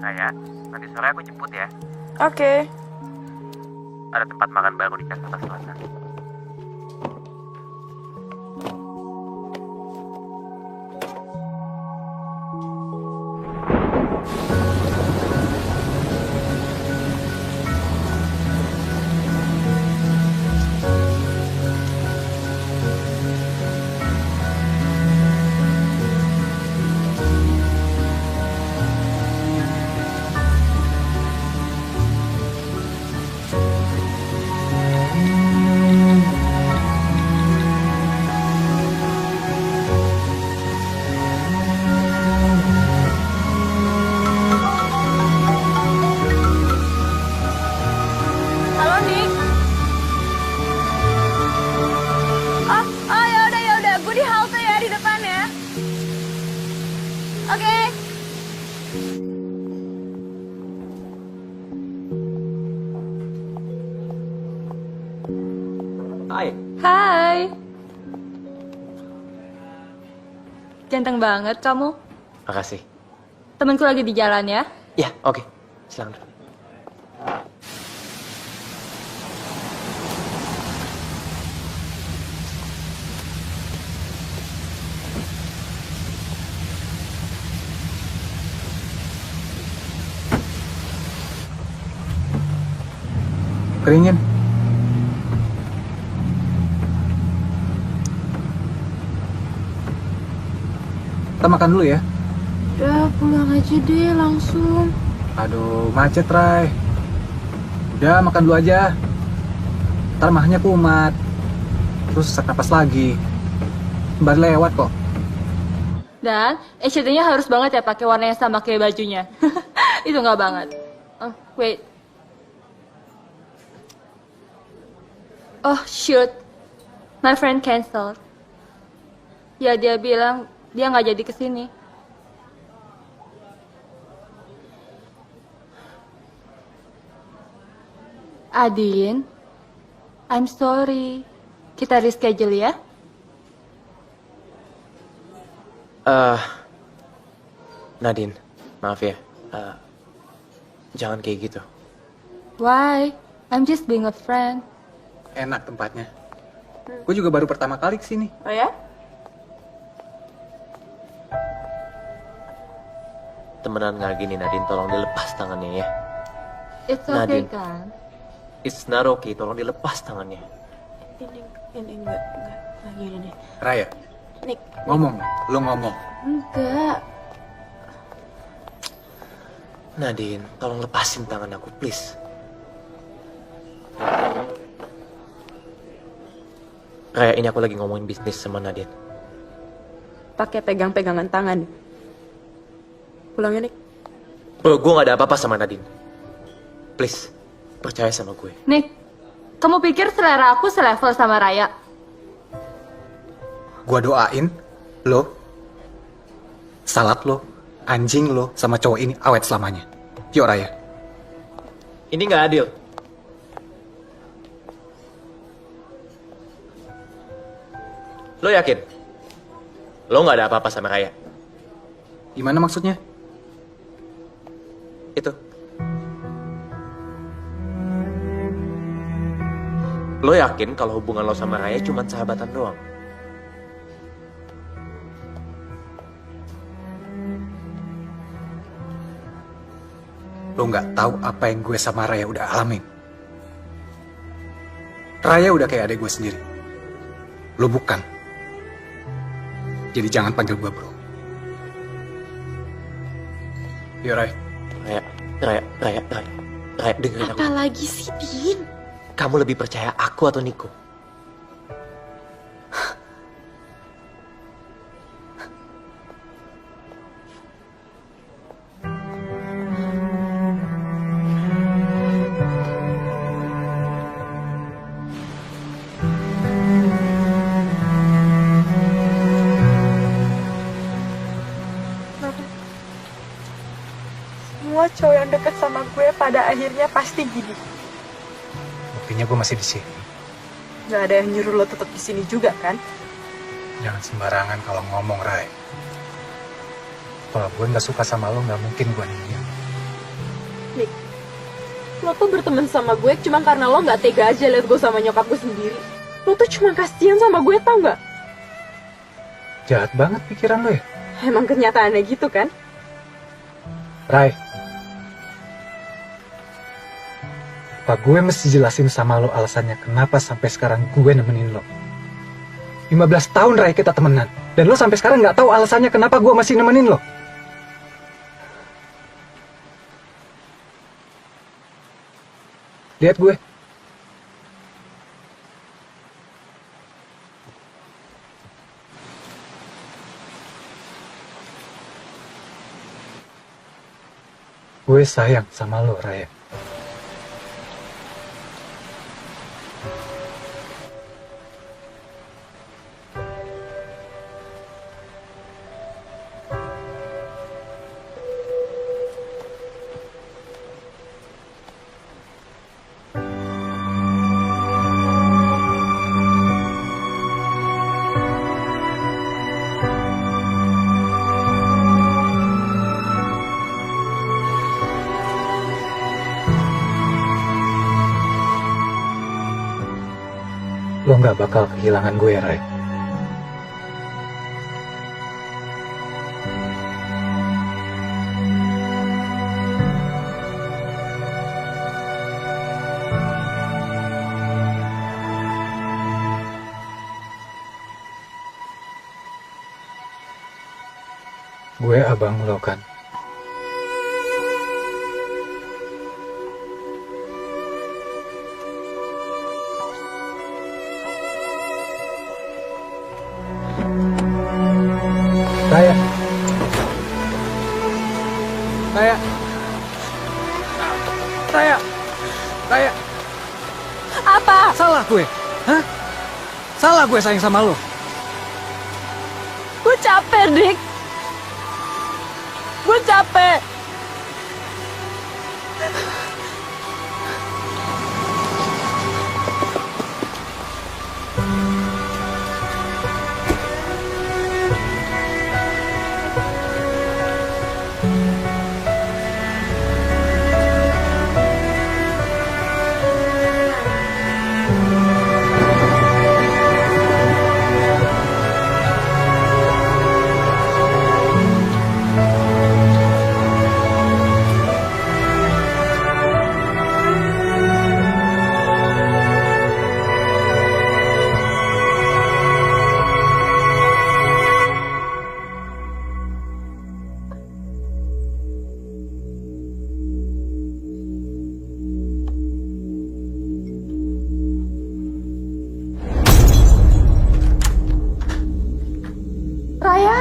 Saya, nanti sore aku jemput ya. Oke. Ada tempat makan baru di Jakarta Selatan. Halo, Nick. Oh ya udah. Gue di halte ya di depan ya. Oke. Hai. Hai. Ganteng banget kamu. Makasih. Temanku lagi di jalan ya. Ya, oke. Silakan. Keringin. Kita makan dulu ya. Udah pulang aja deh langsung. Aduh, macet, Ray. Udah, makan dulu aja. Ntar mahnya kumat. Terus sesak napas lagi. Kembali lewat kok. Dan eyeshadow-nya harus banget ya pakai warna yang sama kayak bajunya. Itu nggak banget. Oh, wait. Oh, shoot. My friend canceled. Ya, dia bilang dia nggak jadi kesini. Adin, I'm sorry. Kita reschedule ya. Nadine, maaf ya. Jangan kayak gitu. Why? I'm just being a friend. Enak tempatnya. Gue juga baru pertama kali kesini. Oh ya? Temenan nggak gini, Nadine. Tolong dilepas tangannya ya. It's okay Nadine. kan? It's not okay. Tolong dilepas tangannya. Ini enggak gini nih. Raya, Nick. ngomong. Lu ngomong. Enggak. Nadine, tolong lepasin tangan aku, please. Raya, ini aku lagi ngomongin bisnis sama Nadine. Pakai pegang-pegangan tangan. Pulang ya, Nick. Bro, gue gak ada apa-apa sama Nadine. Please, percaya sama gue. Nick, kamu pikir selera aku selevel sama Raya? Gua doain lo, salat lo, anjing lo, sama cowok ini awet selamanya. Yuk Raya. Ini gak adil. Lo yakin? Lo gak ada apa-apa sama Raya? Gimana maksudnya? Itu. Lo yakin kalau hubungan lo sama Raya cuma sahabatan doang? Lo nggak tahu apa yang gue sama Raya udah alamin. Raya udah kayak adik gue sendiri. Lo bukan. Jadi jangan panggil gue bro. Yuk Raya. Raya, dengerin aku. Apa lagi sih, Din? Kamu lebih percaya aku atau Niko? Semua cowok yang deket sama gue pada akhirnya pasti gini. Buktinya gue masih di sini. Gak ada yang nyuruh lo tetap di sini juga kan? Jangan sembarangan kalau ngomong Ray. Kalau gue nggak suka sama lo, nggak mungkin gue ninggalin. Nick, lo tuh berteman sama gue cuma karena lo gak tega aja liat gue sama nyokap gue sendiri. Lo tuh cuma kasihan sama gue, tau gak? Jahat banget pikiran lo ya. Emang kenyataannya gitu kan? Ray, apa gue mesti jelasin sama lo alasannya kenapa sampai sekarang gue nemenin lo? 15 tahun Ray kita temenan, dan lo sampai sekarang nggak tahu alasannya kenapa gue masih nemenin lo. Lihat gue. Gue sayang sama lo, Raya. Lo nggak bakal kehilangan gue, Ray. Gue abang lo kan. Raya. Raya. Raya. Apa? Salah gue. Hah? Salah gue sayang sama lo. Gue capek, Dik. Gue capek. Raya.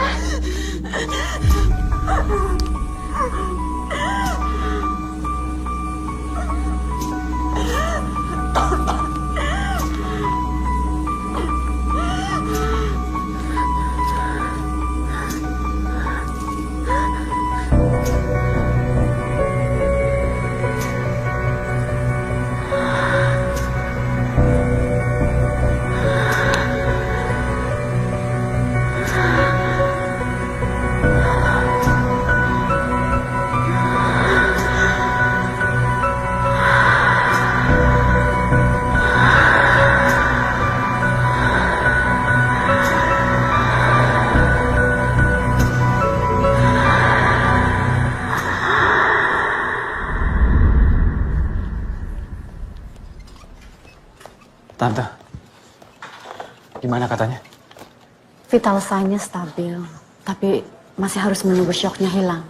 Tante, gimana katanya? Vital sign-nya stabil, tapi masih harus menunggu shocknya hilang.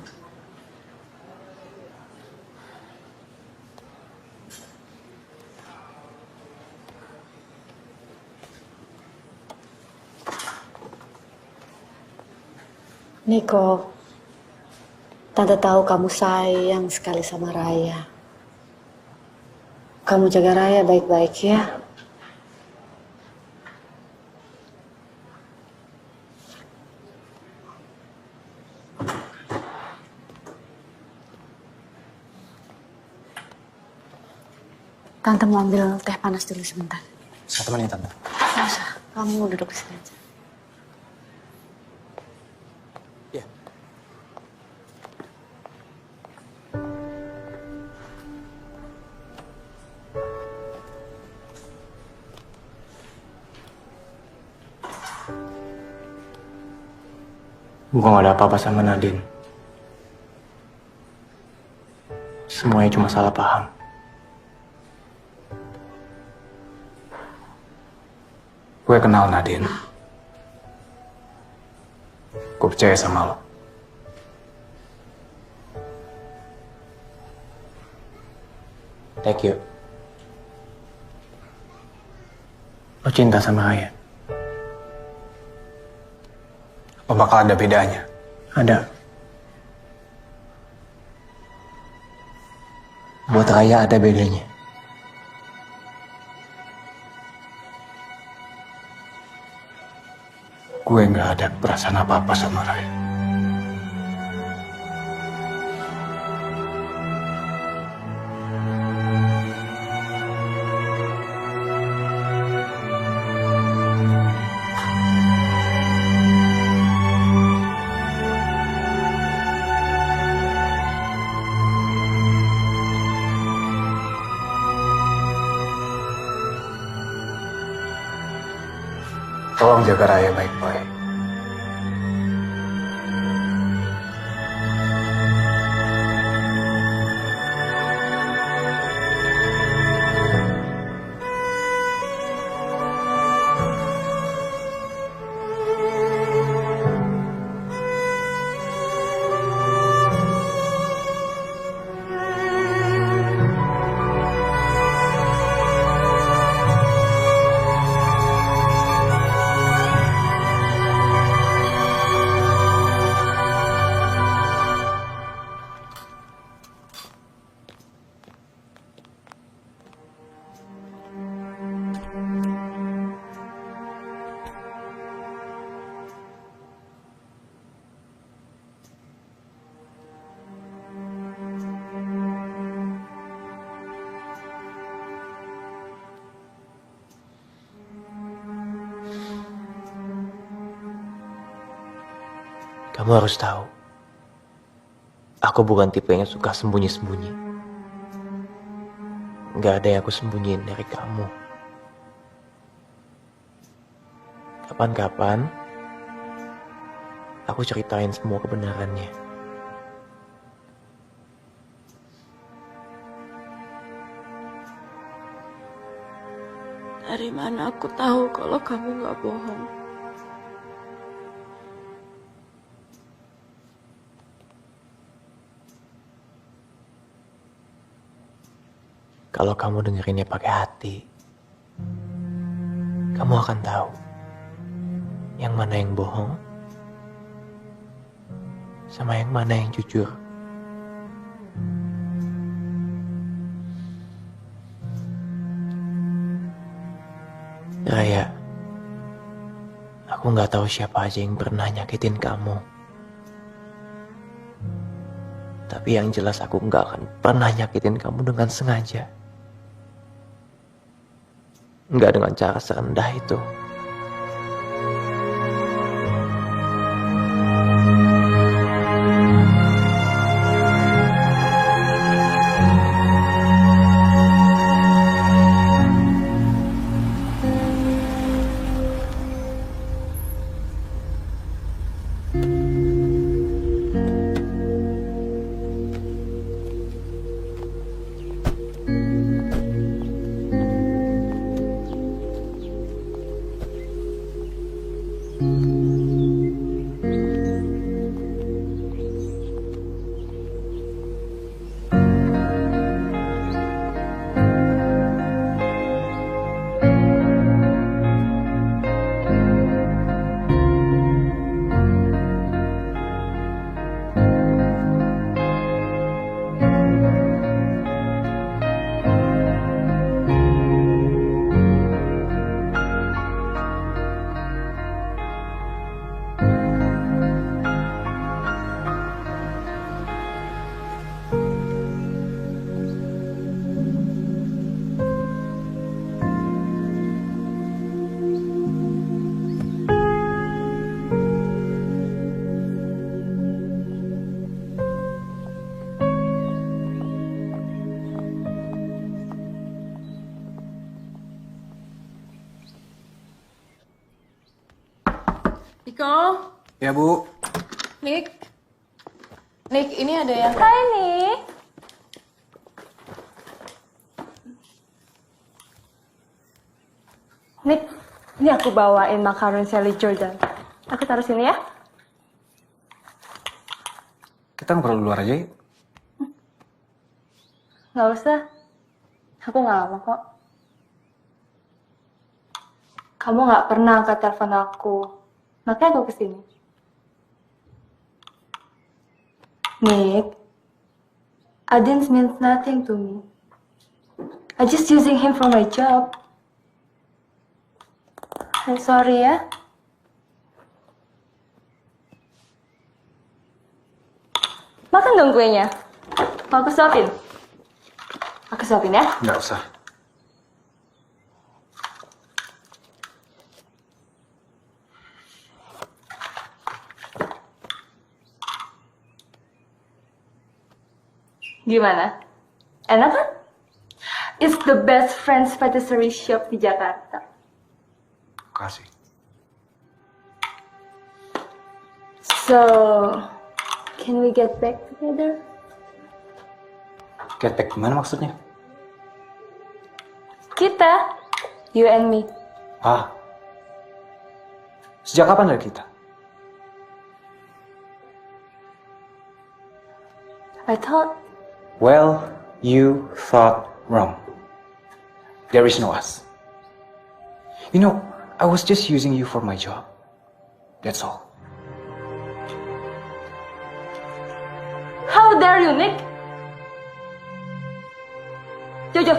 Niko, Tante tahu kamu sayang sekali sama Raya. Kamu jaga Raya baik-baik ya. Tante mau ambil teh panas dulu sebentar. Saya temenin Tante. Nggak usah, kamu duduk di sini aja. Iya. Gue gak ada apa-apa sama Nadine. Semuanya cuma salah paham. Gue kenal Nadine. Gue percaya sama lo. Thank you. Lo cinta sama Raya? Apa bakal ada bedanya? Ada. Buat Raya ada bedanya. Gue gak ada perasaan apa-apa sama Raya. Tolong jaga Raya baik-baik. Kamu harus tahu, aku bukan tipe yang suka sembunyi-sembunyi. Gak ada yang aku sembunyiin dari kamu. Kapan-kapan, aku ceritain semua kebenarannya. Dari mana aku tahu kalau kamu gak bohong? Kalau kamu dengerinnya pakai hati, kamu akan tahu yang mana yang bohong, sama yang mana yang jujur. Raya, aku nggak tahu siapa aja yang pernah nyakitin kamu. Tapi yang jelas aku nggak akan pernah nyakitin kamu dengan sengaja. Nggak dengan cara serendah itu. Niko. Ya, Bu. Nick, ini ada yang... Hai Nick. Nick, ini aku bawain makaron Sally Jordan. Aku taruh sini ya. Kita ngobrol di luar aja yuk. Nggak usah. Aku nggak lama kok. Kamu nggak pernah angkat telepon aku. Makanya aku kesini. Nick, Adin means nothing to me. I just using him for my job. I'm sorry ya. Makan dong kuenya. Mau aku suapin? Aku suapin ya? Nggak usah. Gimana? Enak kan? It's the best French patisserie shop di Jakarta. Kasih. So, can we get back together? Get back gimana maksudnya? Kita, you and me. Ah. Sejak kapan dari kita? I thought, Well, you thought wrong. There is no us. You know, I was just using you for my job. That's all. how dare you, Nick? Jojo,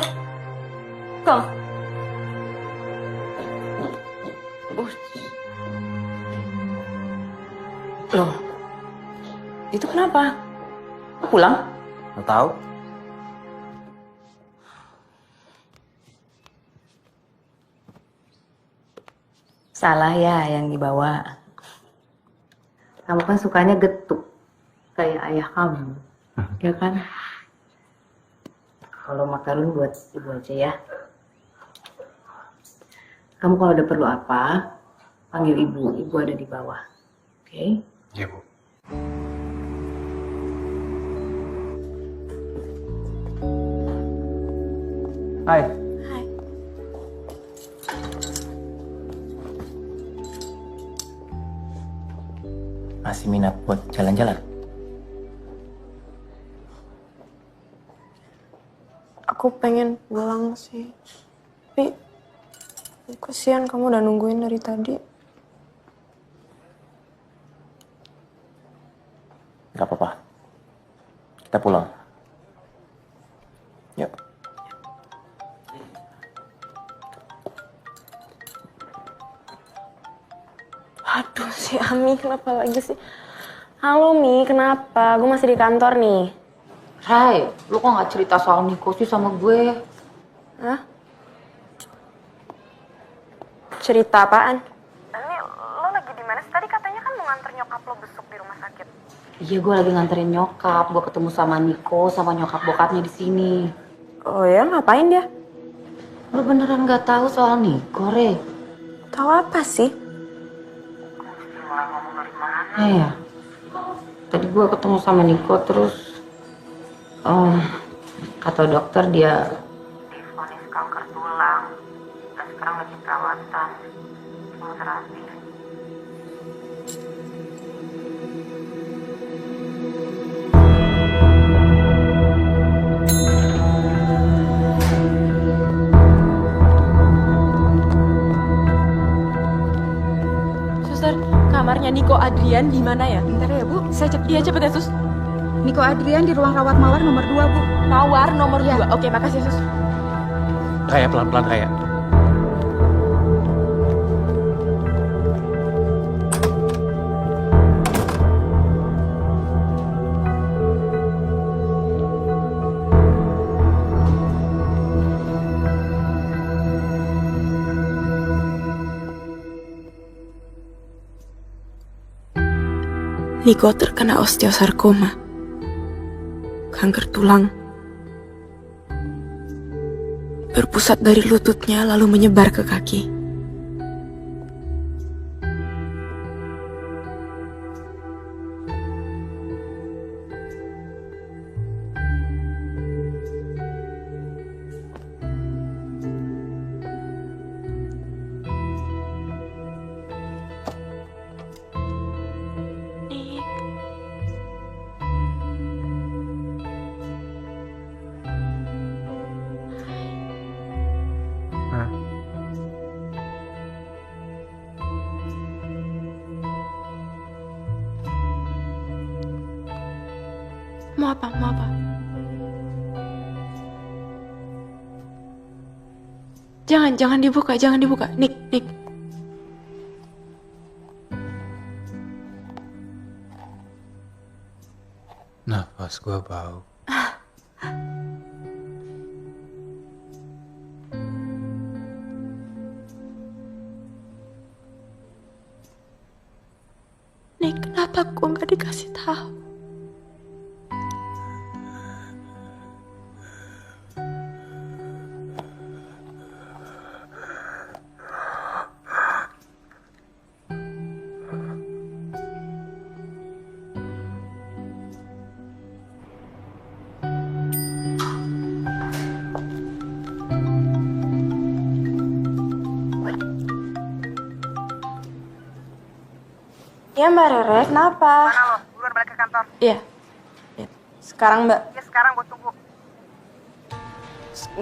come. Loh, itu kenapa? Pulang? Nggak tahu? Salah ya yang dibawa. Kamu kan sukanya getuk, kayak ayah kamu, ya kan? Kalau makanan buat ibu aja ya. Kamu kalau ada perlu apa, panggil ibu. Ibu ada di bawah, oke? Iya, Bu. Hai. Hai. Masih minat buat jalan-jalan? Aku pengen pulang sih. Tapi kasihan kamu udah nungguin dari tadi. Gak apa-apa. Kita pulang. Yuk. Aduh, si Ami kenapa lagi sih? Halo Mi, kenapa? Gue masih di kantor nih. Rai, lu kok nggak cerita soal Niko sih sama gue? Hah? Cerita apaan? Ini lo lagi di mana sih? Tadi katanya kan mau nganter nyokap lo besuk di rumah sakit. Iya, gue lagi nganterin nyokap. Gue ketemu sama Niko, sama nyokap bokapnya di sini. Oh ya, ngapain dia? Lu beneran nggak tahu soal Niko, Re? Tahu apa sih? Ya. Tadi gue ketemu sama Niko terus kata dokter dia divonis kanker tulang dan sekarang lagi perawatan kemoterapi. Suster, kamarnya Niko Adrian di mana ya? Bentar ya Bu, saya cepet. Iya cepet ya sus. Niko Adrian di ruang rawat mawar nomor 2 Bu. Mawar nomor 2. Oke, makasih sus. Raya, pelan-pelan Raya. Niko terkena osteosarkoma, kanker tulang. Berpusat dari lututnya lalu menyebar ke kaki. Mau apa? Mau apa? Jangan dibuka, jangan dibuka. Nick. Nafas gua bau. Nick, kenapa gua nggak dikasih tahu? Ya Mbak Rere, kenapa? Mana lo? Lu udah balik ke kantor? Iya. Sekarang Mbak. Ya sekarang gue tunggu.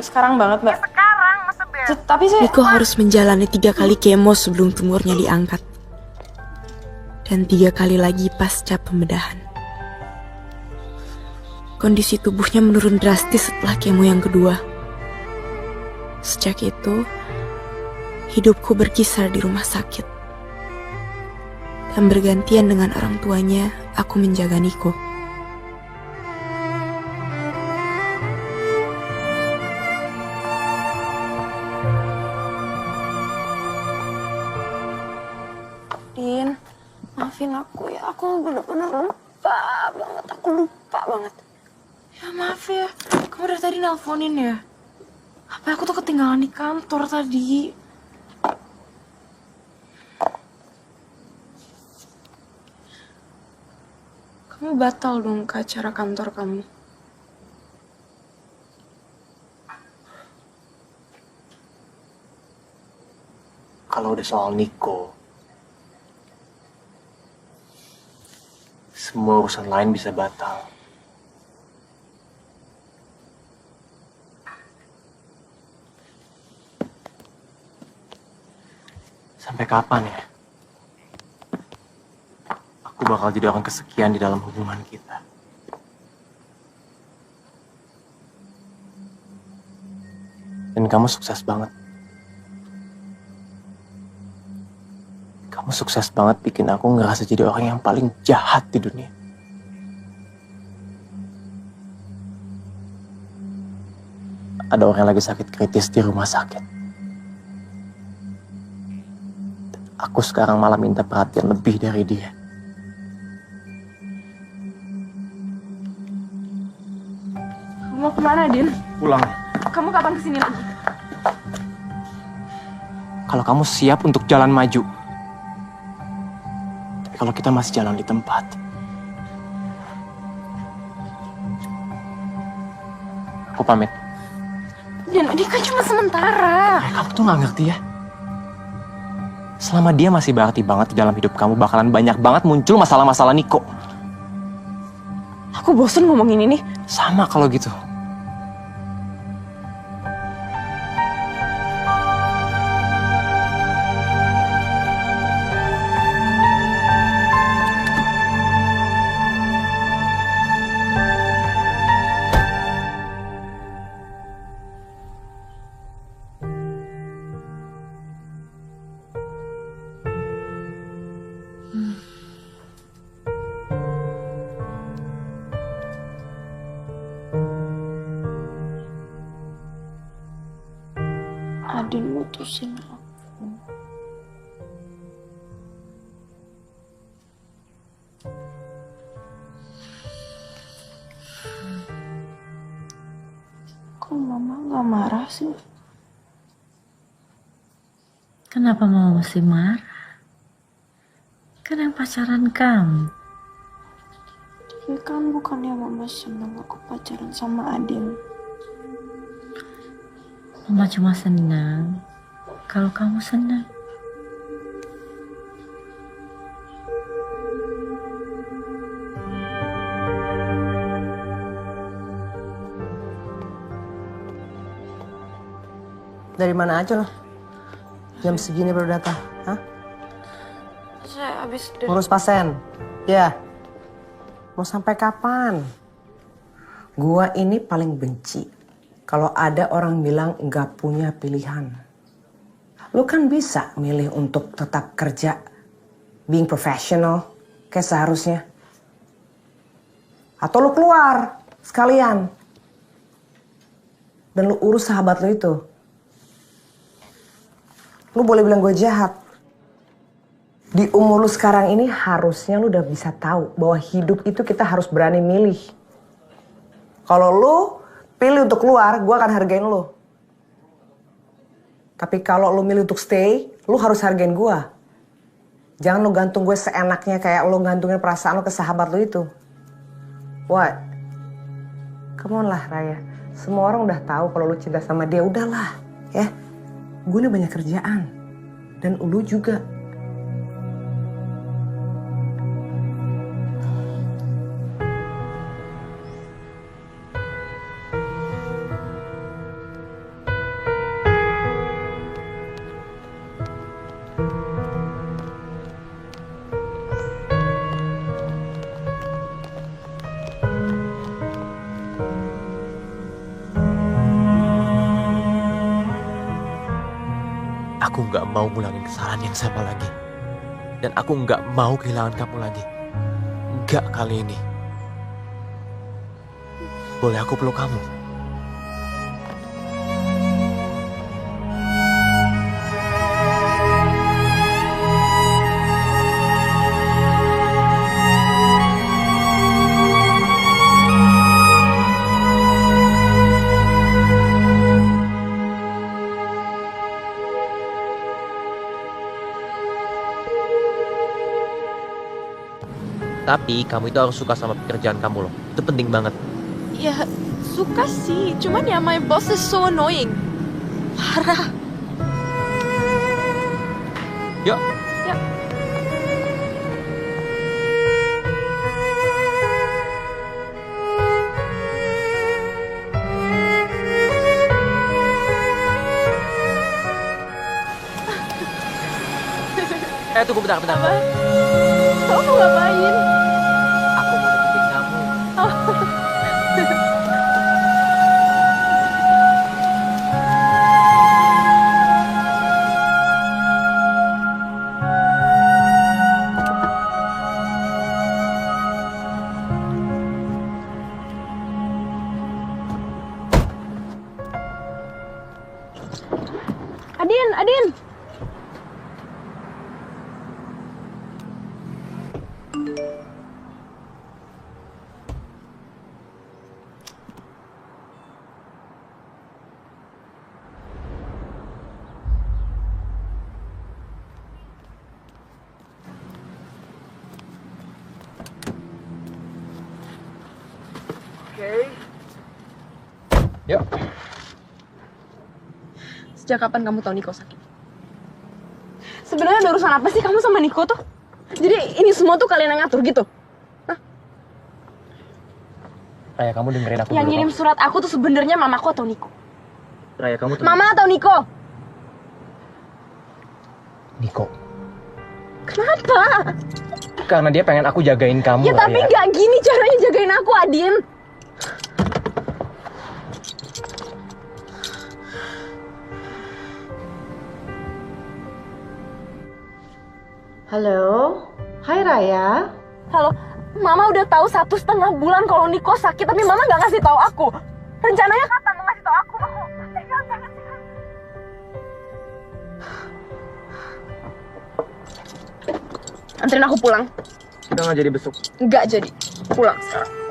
Sekarang banget Mbak. Ya sekarang, masa bel? Tapi saya... Niko harus menjalani 3 kali kemo sebelum tumornya diangkat. Dan 3 kali lagi pasca pembedahan. Kondisi tubuhnya menurun drastis setelah kemo yang kedua. Sejak itu, hidupku berkisar di rumah sakit. Dan bergantian dengan orang tuanya, aku menjaga Niko. Din, maafin aku ya. aku bener-bener lupa banget. Aku lupa banget. Ya maaf ya, kamu dari tadi nelponin ya? Apa aku tuh ketinggalan di kantor tadi? Kamu batal dong ke acara kantor kamu. Kalau udah soal Niko, semua urusan lain bisa batal. Sampai kapan ya? Aku bakal jadi orang kesekian di dalam hubungan kita. Dan kamu sukses banget. Kamu sukses banget bikin aku ngerasa jadi orang yang paling jahat di dunia. Ada orang yang lagi sakit kritis di rumah sakit. Aku sekarang malah minta perhatian lebih dari dia. Kamu mau kemana, Din? Pulang. Kamu kapan kesini lagi? Kalau kamu siap untuk jalan maju. Tapi kalau kita masih jalan di tempat, aku pamit. Din, ini kan cuma sementara. Kamu tuh gak ngerti ya? Selama dia masih berarti banget di dalam hidup kamu, bakalan banyak banget muncul masalah-masalah Niko. Aku bosen ngomongin ini. Sama kalau gitu. Adin mutusin aku. Kok mama gak marah sih? Kenapa mama mesti marah? Kan yang pacaran kamu. Tapi kan bukannya mama senang aku pacaran sama Adin. Mama cuma senang kalau kamu senang. Dari mana aja lo? Jam segini baru datang, hah? Saya habis dari... Ngurus pasien, ya. Mau sampai kapan? Gua ini paling benci kalau ada orang bilang nggak punya pilihan. Lu kan bisa milih untuk tetap kerja, being professional, kayak seharusnya. Atau lu keluar sekalian. Dan lu urus sahabat lu itu. Lu boleh bilang gue jahat. Di umur lu sekarang ini harusnya lu udah bisa tahu bahwa hidup itu kita harus berani milih. Kalau lu pilih untuk keluar, gue akan hargain lu. Tapi kalau lu milih untuk stay, lu harus hargain gue. Jangan lu gantung gue seenaknya kayak lu gantungin perasaan lu ke sahabat lu itu. What? Come on lah Raya. Semua orang udah tahu kalau lu cinta sama dia, udahlah ya. Gue ini banyak kerjaan. Dan lu juga. Aku nggak mau ngulangin kesalahan yang sama lagi. Dan aku nggak mau kehilangan kamu lagi. Nggak kali ini. Boleh aku peluk kamu? Tapi kamu itu harus suka sama pekerjaan kamu loh. Itu penting banget. Ya, suka sih. Cuman ya my boss is so annoying. Parah. Yuk. Yuk. Tunggu bentar. Kamu mau ngapain? Aku mau deketin kamu. Adin. Yuk. Sejak kapan kamu tahu Niko sakit? Sebenarnya ada urusan apa sih kamu sama Niko tuh? Jadi ini semua tuh kalian yang ngatur gitu? Raya, kamu dengerin aku Yang dulu. ngirim surat aku tuh sebenarnya mamaku atau Niko? Raya, kamu tuh... Mama atau Niko? Niko. Kenapa? Karena dia pengen aku jagain kamu, Ya tapi Raya. nggak gini caranya jagain aku, Adin. Halo, hai Raya. Halo, Mama udah tahu 1,5 bulan kalau Niko sakit, tapi Mama nggak ngasih tahu aku. Rencananya kapan mau ngasih tahu aku? Jangan sih. Anterin aku pulang. Kita nggak jadi besok. Nggak jadi. Pulang sekarang.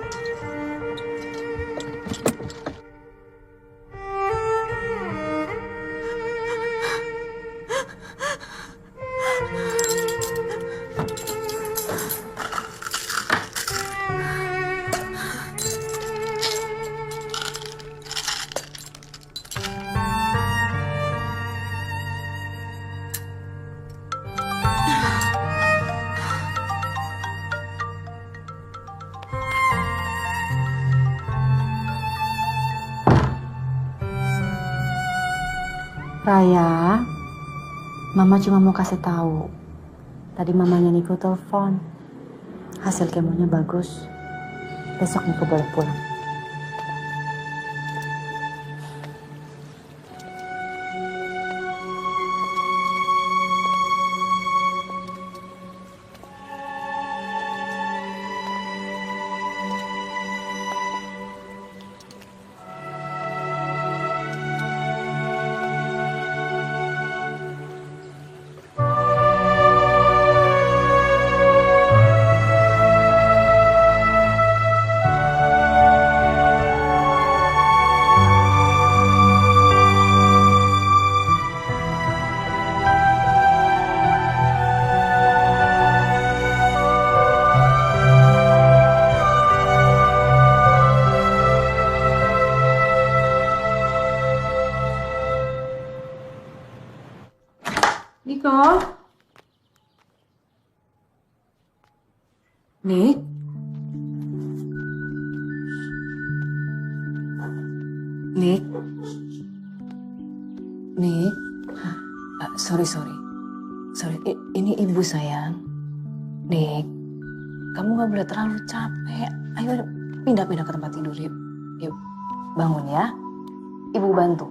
Raya, Mama cuma mau kasih tahu. Tadi mamanya Niko telepon. Hasil kemonya bagus. Besok Niko boleh pulang. Niko? Nik? Nik? Nik? Sorry. Ini ibu sayang. Nik, kamu gak boleh terlalu capek. Ayo pindah ke tempat tidur yuk. Yuk, bangun ya. Ibu bantu.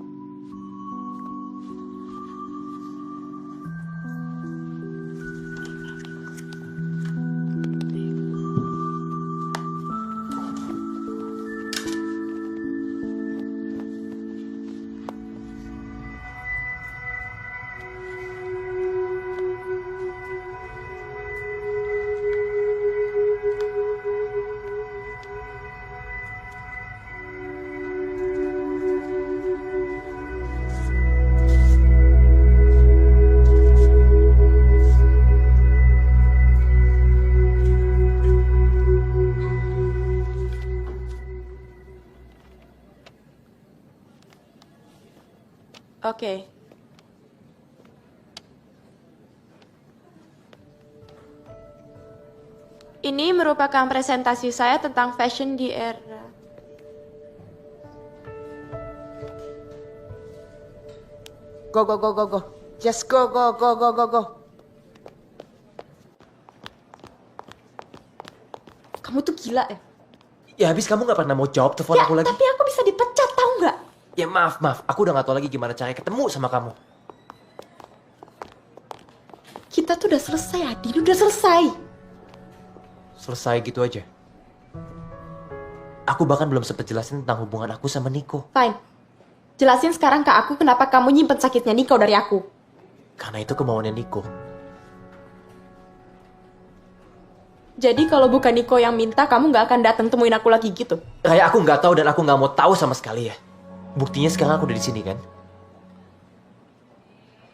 Oke. Ini merupakan presentasi saya tentang fashion di era... Go, go, go, go, go. Just go, go, go, go, go, go. Kamu tuh gila ya? Ya habis kamu gak pernah mau jawab telepon aku lagi. Tapi aku bisa dipecat, tahu nggak? Ya maaf, aku udah gak tahu lagi gimana caranya ketemu sama kamu. Kita tuh udah selesai, Adin. Udah selesai. Selesai gitu aja. Aku bahkan belum sempet jelasin tentang hubungan aku sama Niko. Fine. Jelasin sekarang ke aku kenapa kamu nyimpen sakitnya Niko dari aku. Karena itu kemauannya Niko. Jadi kalau bukan Niko yang minta, kamu nggak akan datang temuin aku lagi gitu? Raya, aku nggak tahu dan aku nggak mau tahu sama sekali ya. Buktinya sekarang aku udah di sini kan.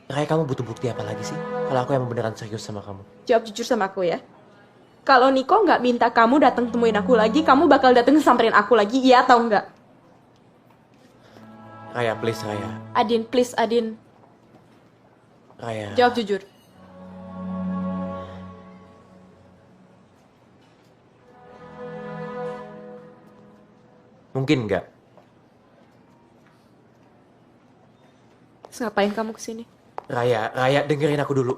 Raya, kamu butuh bukti apa lagi sih? Kalau aku emang beneran serius sama kamu. Jawab jujur sama aku ya. Kalau Niko nggak minta kamu datang temuin aku lagi, kamu bakal datang samperin aku lagi, iya atau enggak? Raya, please Raya. Adin, please Adin. Raya. Jawab jujur. Mungkin nggak. Terus ngapain kamu kesini? Raya, dengerin aku dulu.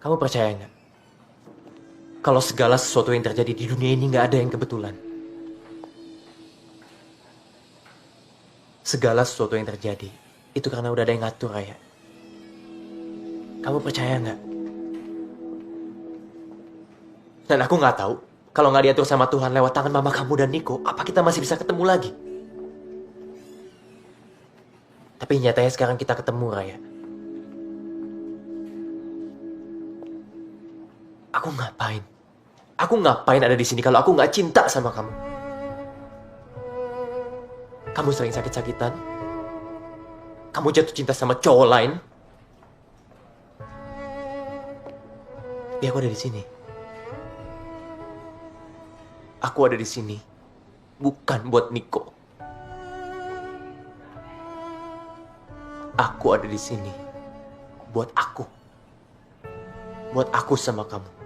Kamu percaya nggak? Kalau segala sesuatu yang terjadi di dunia ini nggak ada yang kebetulan. Segala sesuatu yang terjadi, itu karena udah ada yang ngatur, Raya. Kamu percaya nggak? Dan aku nggak tahu, kalau nggak diatur sama Tuhan lewat tangan mama kamu dan Niko, apa kita masih bisa ketemu lagi? Tapi nyatanya sekarang kita ketemu, Raya. Aku ngapain ada di sini kalau aku nggak cinta sama kamu? Kamu sering sakit-sakitan. Kamu jatuh cinta sama cowok lain. Tapi aku ada di sini. Aku ada di sini bukan buat Niko. Aku ada di sini buat aku. Buat aku sama kamu.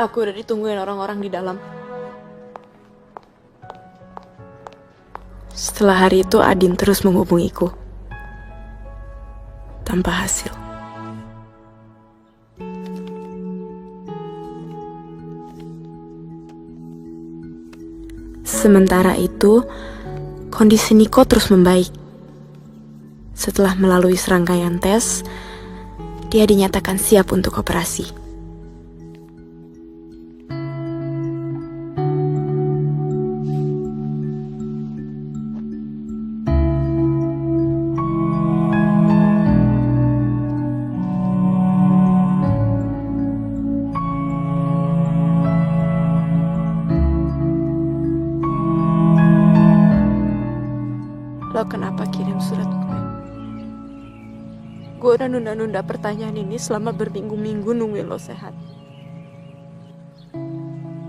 Aku udah ditungguin orang-orang di dalam. Setelah hari itu Adin terus menghubungiku. Tanpa hasil. Sementara itu, kondisi Niko terus membaik. Setelah melalui serangkaian tes, dia dinyatakan siap untuk operasi. Lo kenapa kirim surat gue? Gue udah nunda-nunda pertanyaan ini selama berminggu-minggu nungguin lo sehat.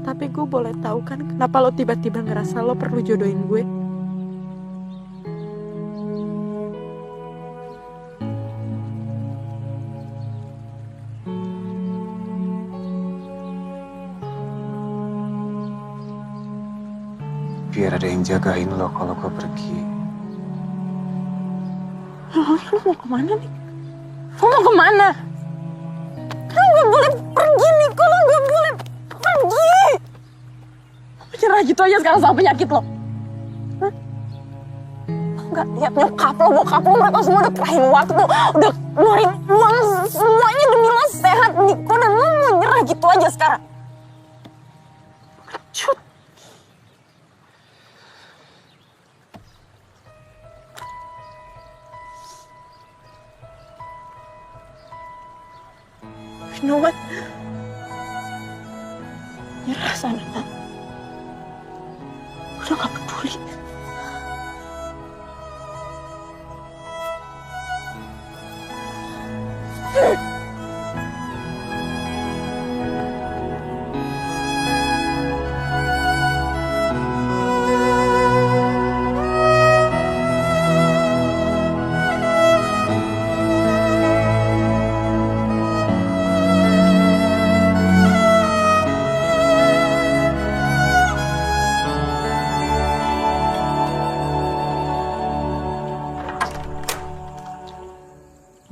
Tapi gue boleh tahu kan kenapa lo tiba-tiba ngerasa lo perlu jodohin gue? Biar ada yang jagain lo kalau gue pergi. Lo mau kemana nih? Lo mau kemana? Lo gak boleh pergi nih, lo gak boleh pergi. Menyerah gitu aja sekarang sama penyakit lo. Hah? Lo gak lihat nyokap lo, bokap lo, mereka semua udah kerahin waktu, udah ngeluarin uang semuanya demi lo sehat, Niko, dan lo mau nyerah gitu aja sekarang. Cut. You know what? Nyerah sana. Udah gak peduli.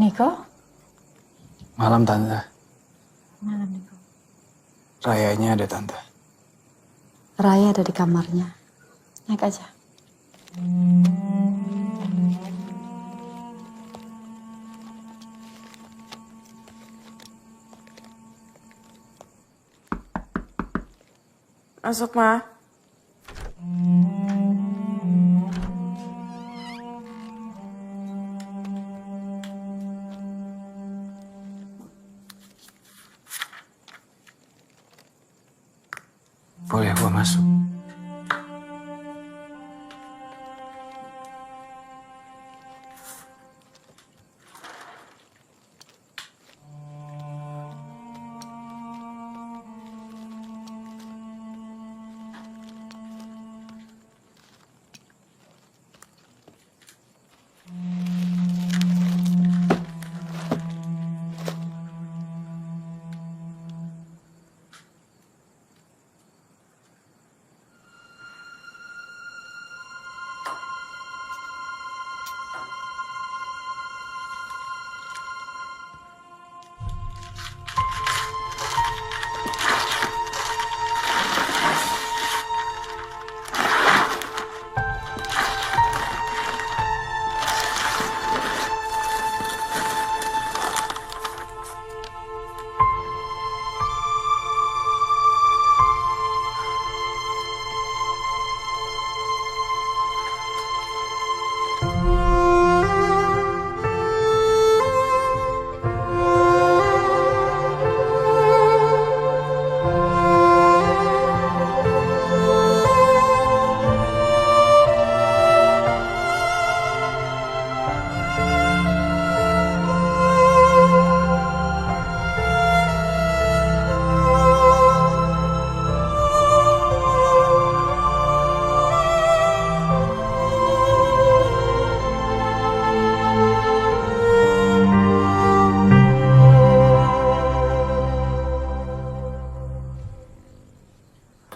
Niko? Malam, Tante. Malam, Niko. Rayanya ada, Tante. Raya ada di kamarnya. Naik aja. Masuk, Ma. Boleh gua masuk?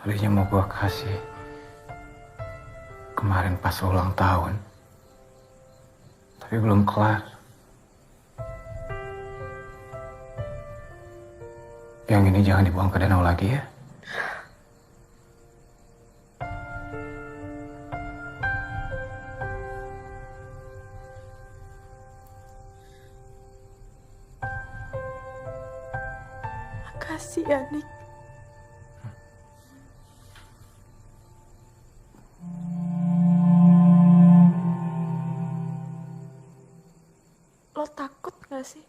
Tadinya mau gua kasih kemarin pas ulang tahun, tapi belum kelar. Yang ini jangan dibuang ke danau lagi ya. Makasih ya, Nick. Lo takut gak sih?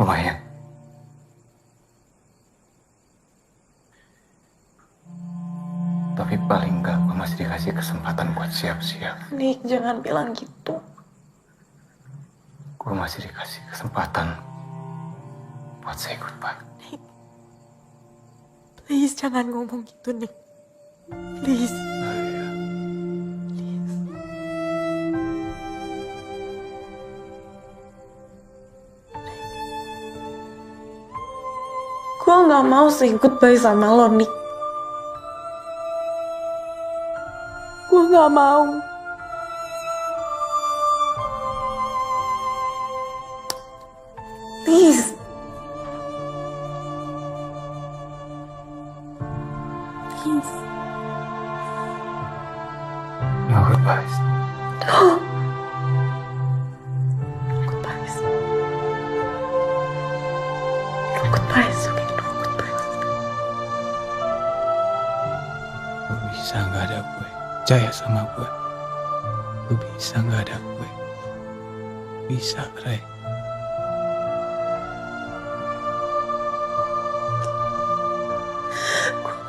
Lumayan. Tapi paling enggak gue masih dikasih kesempatan buat siap-siap. Nick, jangan bilang gitu. Gue masih dikasih kesempatan buat say goodbye. Nick, please jangan ngomong gitu, Nick. Please. Gue gak mau say goodbye sama lo, Nick. Gue gak mau. Please. Please. No goodbyes. No. Goodbyes. No goodbyes, okay? No goodbyes. Lu bisa gak ada gue. Percaya sama gue. Lu bisa gak ada gue. Bisa, Ray.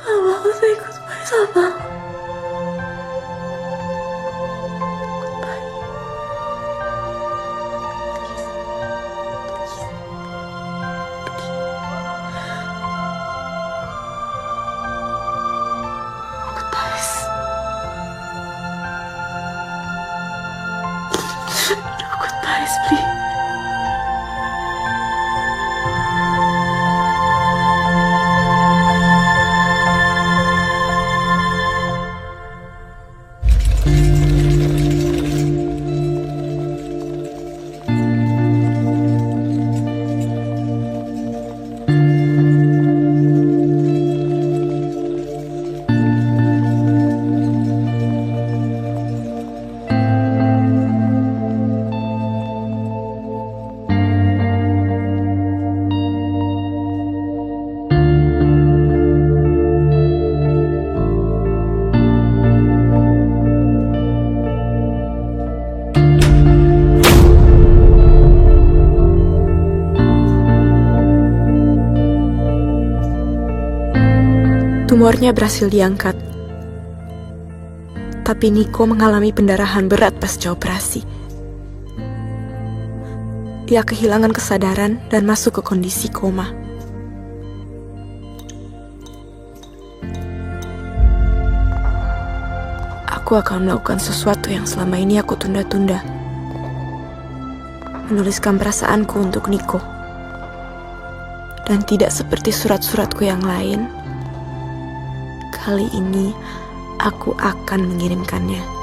Gak mau say goodbye sama lo. Goodbye. Tumornya berhasil diangkat. Tapi Niko mengalami pendarahan berat pasca operasi. Dia kehilangan kesadaran dan masuk ke kondisi koma. Aku akan melakukan sesuatu yang selama ini aku tunda-tunda. Menuliskan perasaanku untuk Niko. Dan tidak seperti surat-suratku yang lain, kali ini aku akan mengirimkannya.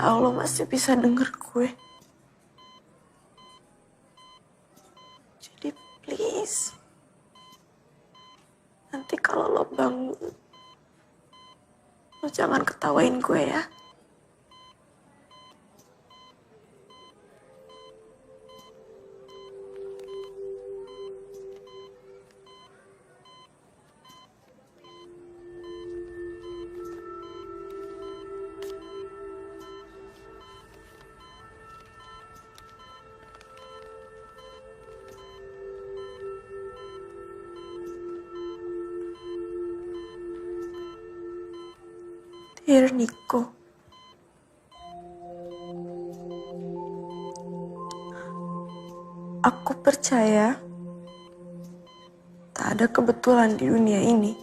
Tahu lo masih bisa denger gue. Jadi please, nanti kalau lo bangun, lo jangan ketawain gue ya. Dear Niko, aku percaya tak ada kebetulan di dunia ini.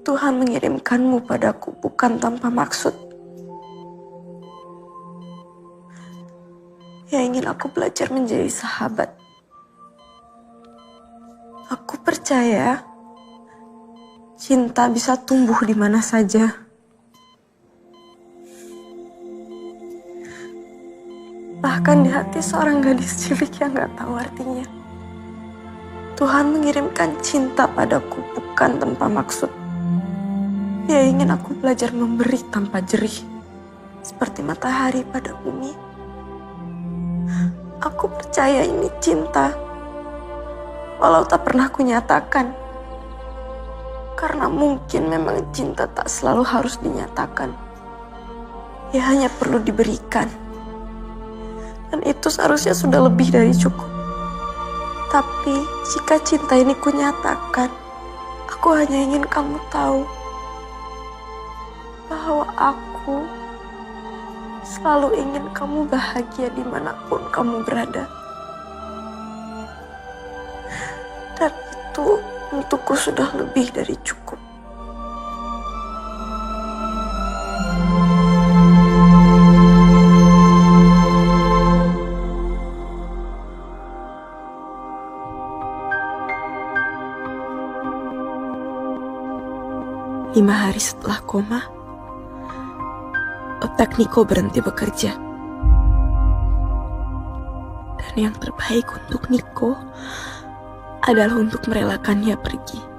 Tuhan mengirimkanmu padaku bukan tanpa maksud. Ya ingin aku belajar menjadi sahabat. Aku percaya cinta bisa tumbuh di mana saja. Bahkan di hati seorang gadis cilik yang gak tahu artinya. Tuhan mengirimkan cinta padaku bukan tanpa maksud. Dia ingin aku belajar memberi tanpa jerih. Seperti matahari pada bumi. Aku percaya ini cinta. Walau tak pernah kunyatakan. Karena mungkin memang cinta tak selalu harus dinyatakan. Ia hanya perlu diberikan. Dan itu seharusnya sudah lebih dari cukup. Tapi jika cinta ini kunyatakan, aku hanya ingin kamu tahu bahwa aku selalu ingin kamu bahagia dimanapun kamu berada. Dan itu untukku sudah lebih dari cukup. Lima hari setelah koma, otak Niko berhenti bekerja. Dan yang terbaik untuk Niko adalah untuk merelakannya pergi.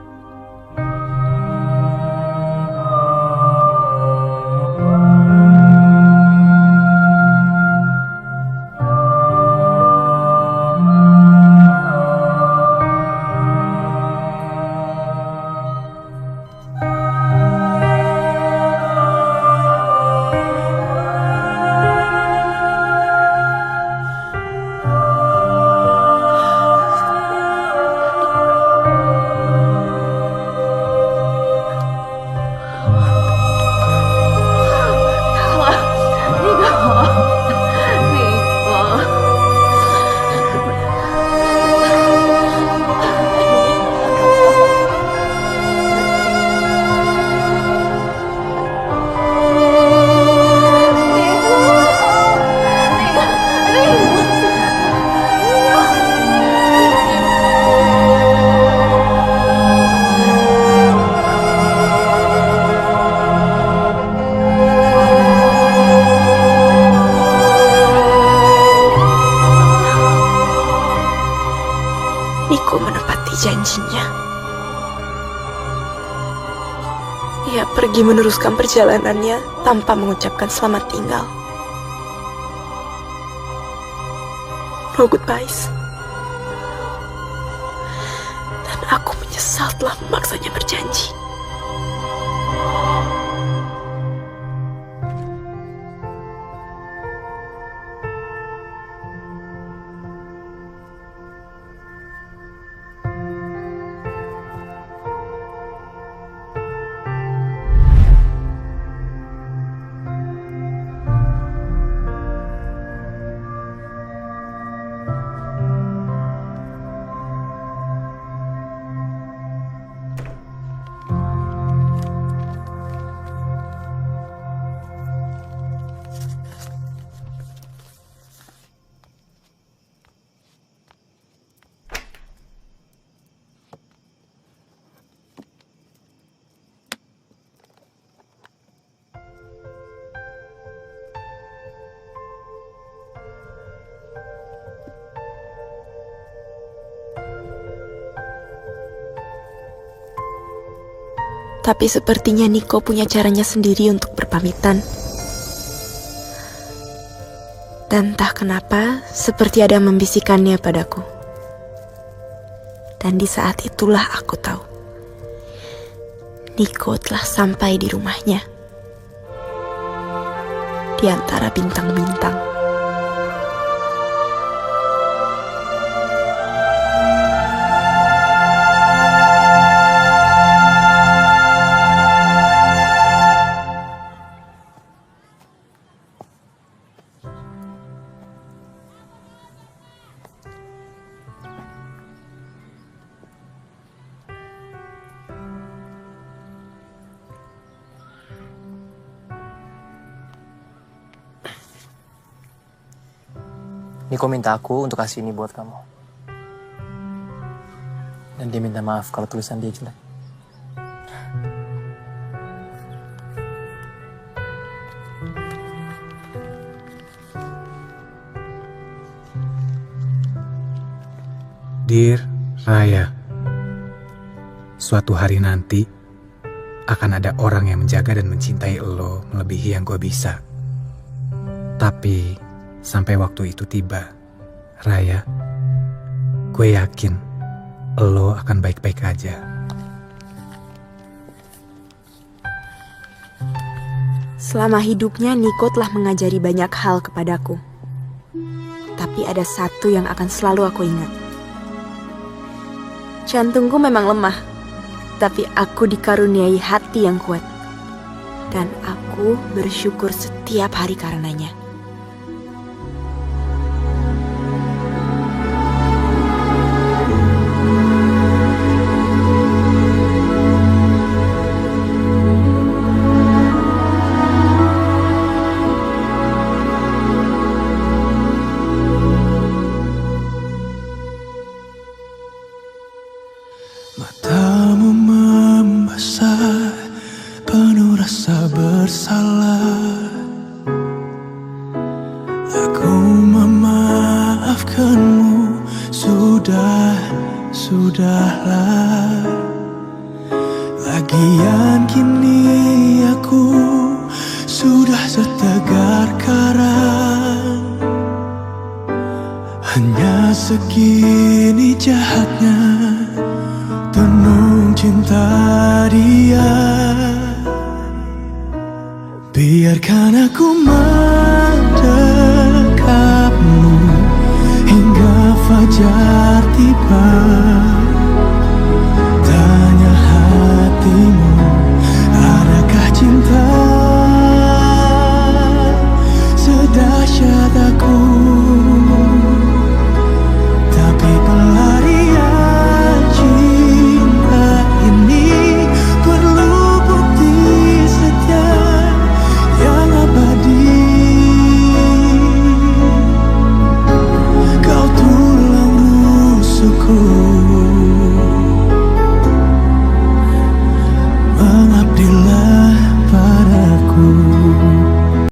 Niko menepati janjinya. Ia pergi meneruskan perjalanannya tanpa mengucapkan selamat tinggal. No goodbyes. Dan aku menyesal telah memaksanya berjanji. Tapi sepertinya Niko punya caranya sendiri untuk berpamitan. Dan entah kenapa, seperti ada yang membisikkannya padaku. Dan di saat itulah aku tahu, Niko telah sampai di rumahnya. Di antara bintang-bintang. Niko minta aku untuk kasih ini buat kamu. Dan dia minta maaf kalau tulisan dia jelek. Dear Raya, suatu hari nanti akan ada orang yang menjaga dan mencintai lo melebihi yang gue bisa. Tapi sampai waktu itu tiba, Raya, gue yakin lo akan baik-baik aja. Selama hidupnya, Niko telah mengajari banyak hal kepadaku. Tapi ada satu yang akan selalu aku ingat. Jantungku memang lemah, tapi aku dikaruniai hati yang kuat. Dan aku bersyukur setiap hari karenanya. Matamu membesar, penuh rasa bersalah. Aku memaafkanmu, sudahlah. Lagian kini aku sudah setegar karang. Hanya segini jahatnya tenung cinta dia. Biarkan aku mendekapmu hingga fajar tiba. Tanya hatimu, adakah cinta sedahsyat aku? Tapi pelarian cinta ini perlu bukti setia yang abadi. Kau tulang rusukku,